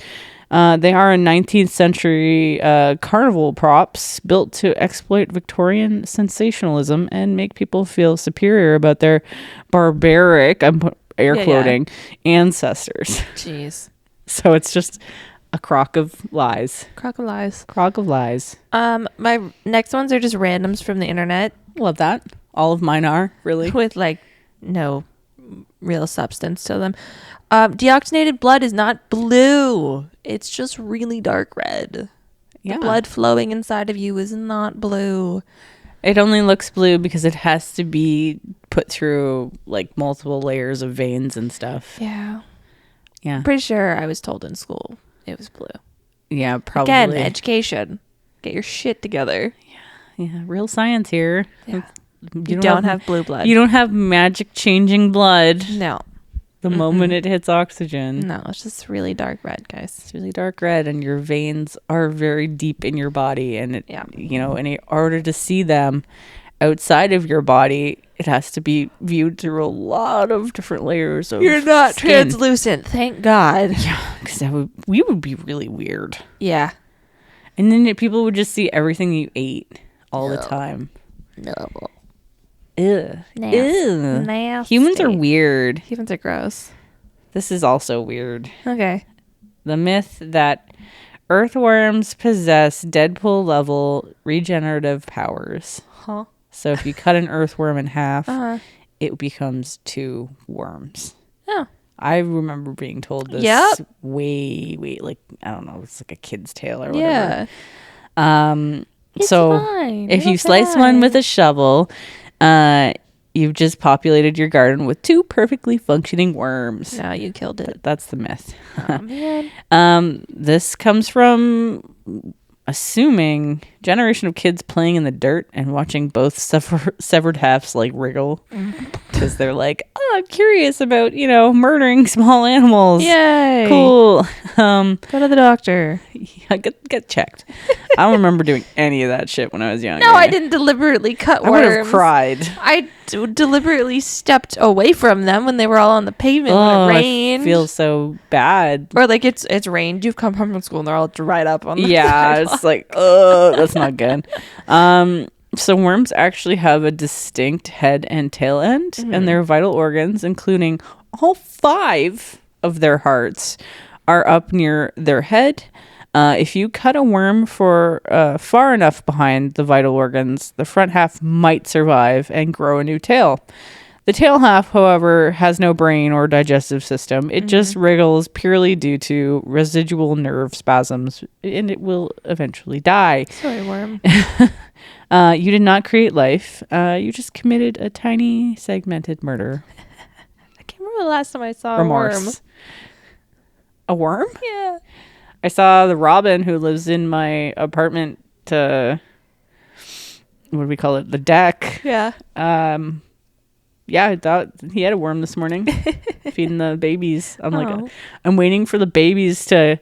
they are a 19th century carnival props built to exploit Victorian sensationalism and make people feel superior about their barbaric, I'm air quoting, ancestors. Jeez. So it's just a crock of lies. Crock of lies. Crock of lies. My next ones are just randoms from the internet. Love that. All of mine are, really. With like no real substance to them. Deoxygenated blood is not blue. It's just really dark red. Yeah. The blood flowing inside of you is not blue. It only looks blue because it has to be put through like multiple layers of veins and stuff. Yeah. Yeah. I'm pretty sure I was told in school it was blue. Yeah, probably. Again, education. Get your shit together. Yeah, real science here. Yeah. You don't have blue blood. You don't have magic changing blood. No. The moment it hits oxygen. No, it's just really dark red, guys. It's really dark red, and your veins are very deep in your body. And, in order to see them outside of your body, it has to be viewed through a lot of different layers of You're not skin. translucent, thank God. Yeah, because we would be really weird. Yeah. And then people would just see everything you ate all the time. No. Ew. Nasty. Ew. Nasty. Humans are weird. Humans are gross. This is also weird. Okay. The myth that earthworms possess Deadpool level regenerative powers. Huh. So if you cut an earthworm in half, it becomes 2 worms. Oh. I remember being told this way, like, I don't know, it's like a kid's tale or whatever. Yeah. So fine. if you slice one with a shovel, you've just populated your garden with 2 perfectly functioning worms. No, you killed it. That's the myth. Oh, man. This comes from assuming generation of kids playing in the dirt and watching both severed halves like wriggle because they're like, oh, I'm curious about murdering small animals. Yay, cool. Go to the doctor. Yeah, get checked. I don't remember doing any of that shit when I was younger. No, I didn't deliberately cut worms. I would have cried. I deliberately stepped away from them when they were all on the pavement when it rained. I feel so bad. Or like it's rained. You've come home from school and they're all dried up on the sidewalk. It's like, that's not good. So worms actually have a distinct head and tail end, and their vital organs, including all 5 of their hearts, are up near their head. If you cut a worm for far enough behind the vital organs, the front half might survive and grow a new tail. The tail half, however, has no brain or digestive system. It just wriggles purely due to residual nerve spasms, and it will eventually die. Sorry, worm. You did not create life. You just committed a tiny segmented murder. I can't remember the last time I saw a worm. A worm? Yeah. I saw the robin who lives in my apartment. What do we call it? The deck. Yeah. Yeah, I thought he had a worm this morning, feeding the babies. I'm Oh. like, I'm waiting for the babies to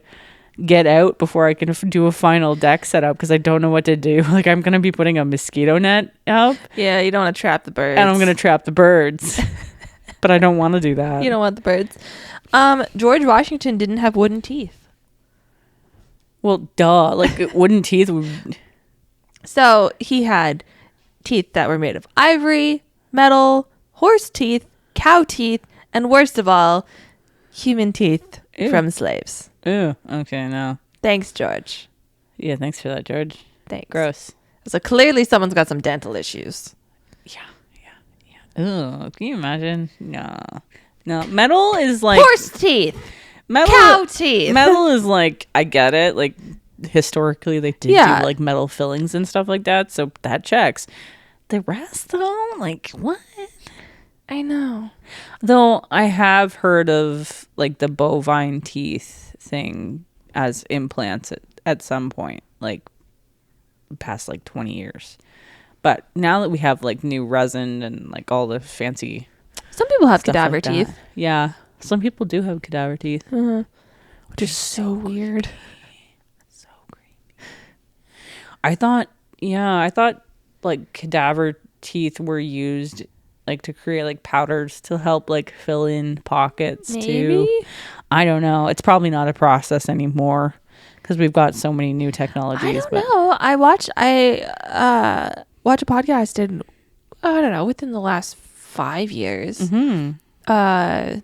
get out before I can do a final deck setup because I don't know what to do. Like, I'm gonna be putting a mosquito net up. Yeah, you don't want to trap the birds. And I'm gonna trap the birds, but I don't want to do that. You don't want the birds. George Washington didn't have wooden teeth. Well, duh. Like wooden teeth. So he had teeth that were made of ivory, metal, horse teeth, cow teeth, and worst of all, human teeth from slaves. Ew. Okay, no. Thanks, George. Yeah, thanks for that, George. Thanks. Gross. So clearly someone's got some dental issues. Yeah. Ugh, can you imagine? No. Metal is like Horse teeth. Cow teeth. Metal is like, I get it. Like historically, they did do like metal fillings and stuff like that, so that checks. The rest, though, like what? I know. Though I have heard of like the bovine teeth thing as implants at some point, like past like 20 years. But now that we have like new resin and like all the fancy, some people have cadaver like teeth. Yeah, some people do have cadaver teeth, which is so weird. So creepy. I thought like cadaver teeth were used like to create like powders to help like fill in pockets. Maybe? Too. I don't know. It's probably not a process anymore because we've got so many new technologies. I don't know. I watch a podcast in, I don't know, within the last 5 years. Mm-hmm.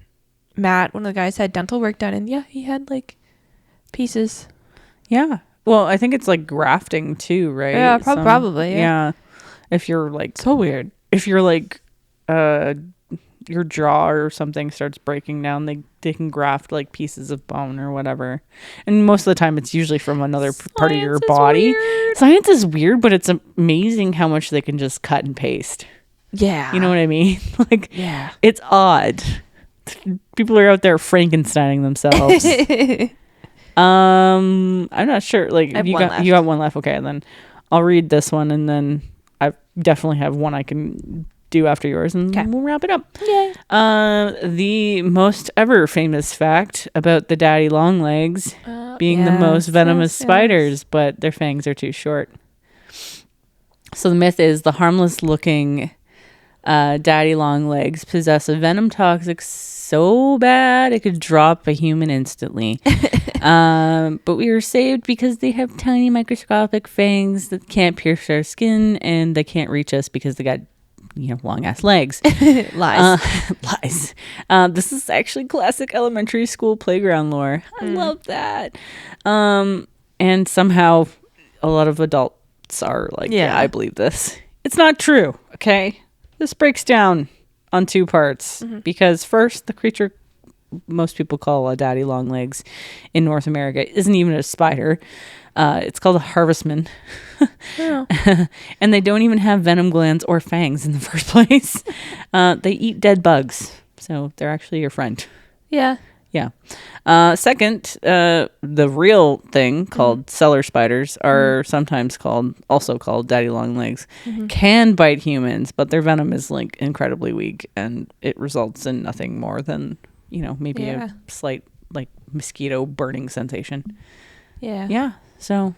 Matt, one of the guys, had dental work done, and yeah, he had like pieces. Yeah. Well, I think it's like grafting too, right? Yeah, probably. Yeah. If you're like so weird. If you're like your jaw or something starts breaking down, they can graft like pieces of bone or whatever, and most of the time it's usually from another part of your body. Science is weird, but it's amazing how much they can just cut and paste. Yeah, you know what I mean. Like, yeah, it's odd. People are out there Frankensteining themselves. I'm not sure. Like, you got one left. Okay, and then I'll read this one, and then I definitely have one I can do after yours, and we'll wrap it up. Yay. The most ever famous fact about the daddy long legs being the most venomous spiders, but their fangs are too short. So the myth is the harmless looking daddy long legs possess a venom toxic so bad it could drop a human instantly. But we were saved because they have tiny microscopic fangs that can't pierce our skin, and they can't reach us because they got long ass legs. Lies. Lies. This is actually classic elementary school playground lore. I love that. And somehow a lot of adults are like, yeah, I believe this. It's not true. Okay. This breaks down on two parts, because first, the creature most people call a daddy long legs in North America isn't even a spider. It's called a harvestman. And they don't even have venom glands or fangs in the first place. They eat dead bugs, so they're actually your friend. Yeah. Second, the real thing called cellar spiders are sometimes also called daddy long legs, can bite humans, but their venom is like incredibly weak, and it results in nothing more than maybe a slight like mosquito burning sensation. Yeah. So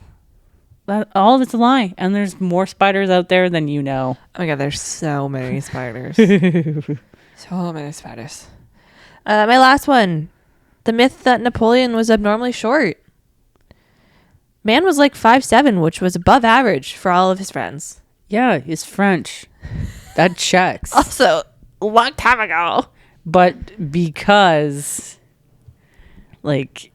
all of it's a lie, and there's more spiders out there than you know. Oh my god, there's so many spiders. So many spiders. My last one. The myth that Napoleon was abnormally short. Man was like 5'7", which was above average for all of his friends. Yeah, he's French. That checks. Also, a long time ago. But because, like,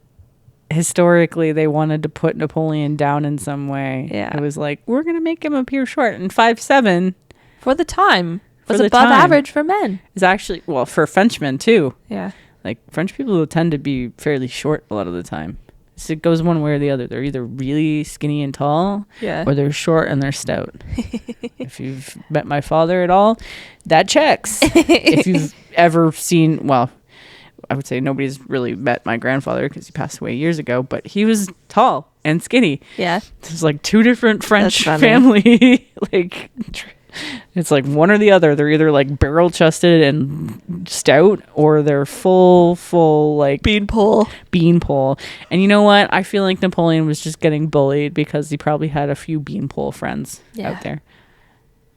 historically they wanted to put Napoleon down in some way. Yeah. It was like, we're going to make him appear short. And 5'7". For the time. Was above average for men. Is actually, well, for Frenchmen too. Yeah. Like, French people tend to be fairly short a lot of the time. So it goes one way or the other. They're either really skinny and tall, or they're short and they're stout. If you've met my father at all, that checks. If you've ever seen, well, I would say nobody's really met my grandfather because he passed away years ago, but he was tall and skinny. Yeah. There's like two different French family like It's like one or the other. They're either like barrel chested and stout, or they're full like Beanpole. And you know what? I feel like Napoleon was just getting bullied because he probably had a few beanpole friends out there.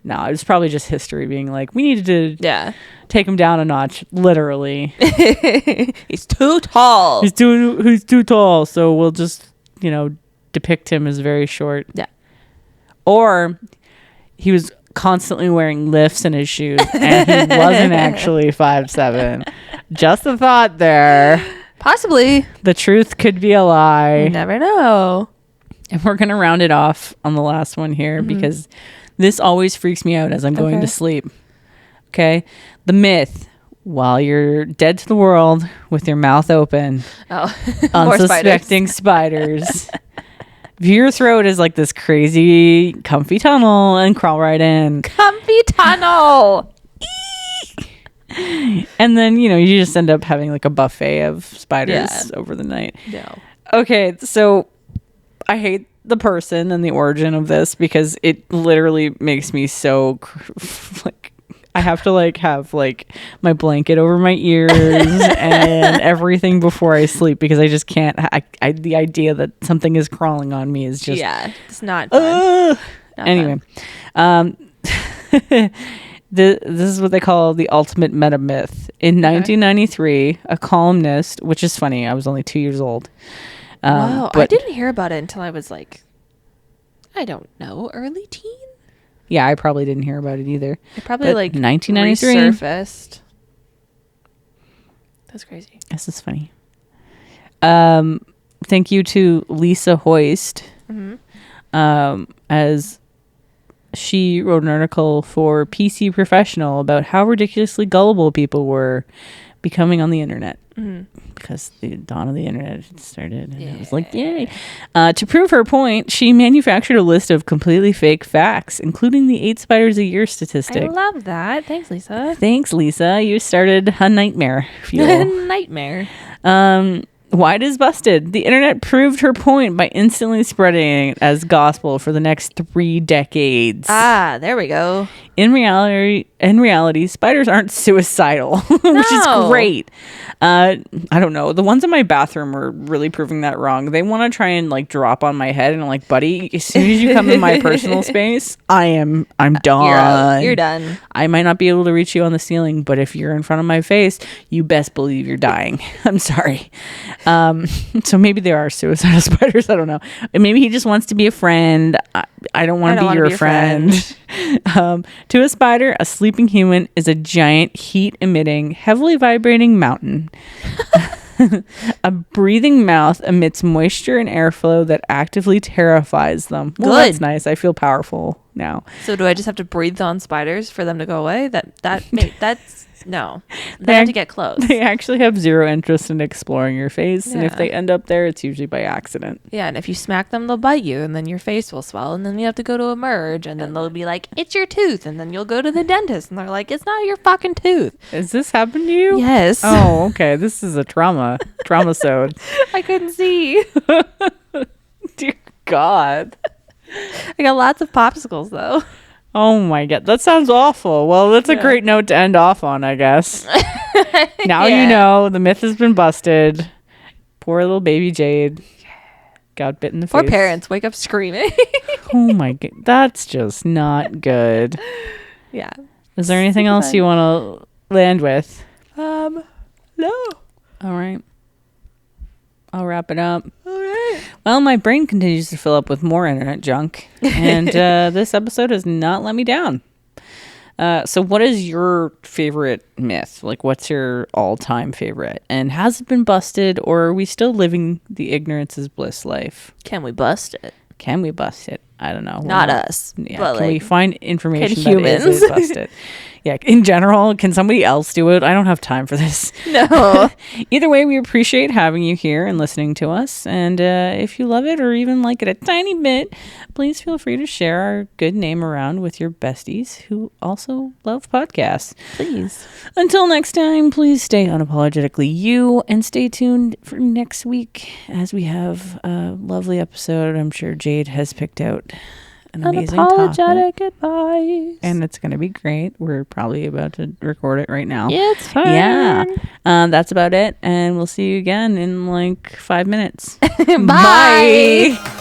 No, it was probably just history being like, we needed to take him down a notch, literally. He's too tall. He's too tall, so we'll just, depict him as very short. Yeah. Or he was constantly wearing lifts in his shoes and he wasn't actually 5'7". Just a thought there. Possibly. The truth could be a lie. You never know. And we're going to round it off on the last one here because this always freaks me out as I'm going to sleep. Okay? The myth, while you're dead to the world with your mouth open, unsuspecting spiders. View your throat as like this crazy comfy tunnel and crawl right in. Comfy tunnel! And then, you just end up having like a buffet of spiders over the night. No. Okay, so I hate the person and the origin of this because it literally makes me so like I have to like have like my blanket over my ears and everything before I sleep because I just can't. The idea that something is crawling on me is just it's not fun. Not anyway, this is what they call the ultimate meta myth. In 1993, a columnist, which is funny, I was only 2 years old. Wow, I didn't hear about it until I was like, I don't know, early teen. Yeah, I probably didn't hear about it either. It probably like 1993 resurfaced. That's crazy. This is funny. Thank you to Lisa Hoist, as she wrote an article for PC Professional about how ridiculously gullible people were becoming on the internet. Because the dawn of the internet had started and it was like, yay. To prove her point, she manufactured a list of completely fake facts, including the 8 spiders a year statistic. I love that. Thanks, Lisa. Thanks, Lisa. You started a nightmare fuel. Nightmare. Why does Busted? The internet proved her point by instantly spreading it as gospel for the next 3 decades. Ah, there we go. In reality, spiders aren't suicidal, which is great. I don't know. The ones in my bathroom are really proving that wrong. They want to try and like drop on my head and I'm like, buddy, as soon as you come in my personal space, I'm done. You're done. I might not be able to reach you on the ceiling, but if you're in front of my face, you best believe you're dying. I'm sorry. So maybe there are suicidal spiders. I don't know. Maybe he just wants to be a friend. I don't want to be your friend. To a spider, a sleeping human is a giant heat-emitting, heavily vibrating mountain. A breathing mouth emits moisture and airflow that actively terrifies them. Well, that's nice. I feel powerful now. So do I just have to breathe on spiders for them to go away? That's no. They have to get close. They actually have zero interest in exploring your face, and if they end up there, it's usually by accident. Yeah, and if you smack them, they'll bite you, and then your face will swell, and then you have to go to emerge, and then they'll be like, "It's your tooth," and then you'll go to the dentist, and they're like, "It's not your fucking tooth." Has this happened to you? Yes. Oh, okay. This is a trauma-sode. I couldn't see. Dear God. I got lots of popsicles though. Oh my God, that sounds awful. Well, that's a great note to end off on, I guess. Now you know the myth has been busted. Poor little baby Jade got bit in the face. Poor parents wake up screaming. Oh my God, that's just not good. Yeah. Is there anything else you want to land with? No. All right. I'll wrap it up. All right. Well, my brain continues to fill up with more internet junk, and this episode has not let me down. So what is your favorite myth? Like, what's your all-time favorite? And has it been busted, or are we still living the ignorance is bliss life? Can we bust it? Can we bust it? I don't know. Not us. Yeah. But can we find information can that is bust it? Yeah. In general, can somebody else do it? I don't have time for this. No. Either way, we appreciate having you here and listening to us. And if you love it or even like it a tiny bit, please feel free to share our good name around with your besties who also love podcasts. Please. Until next time, please stay unapologetically you and stay tuned for next week as we have a lovely episode I'm sure Jade has picked out. an amazing topic. Unapologetic advice. And it's going to be great. We're probably about to record it right now. Yeah, it's fun. Yeah. That's about it. And we'll see you again in like 5 minutes. Bye.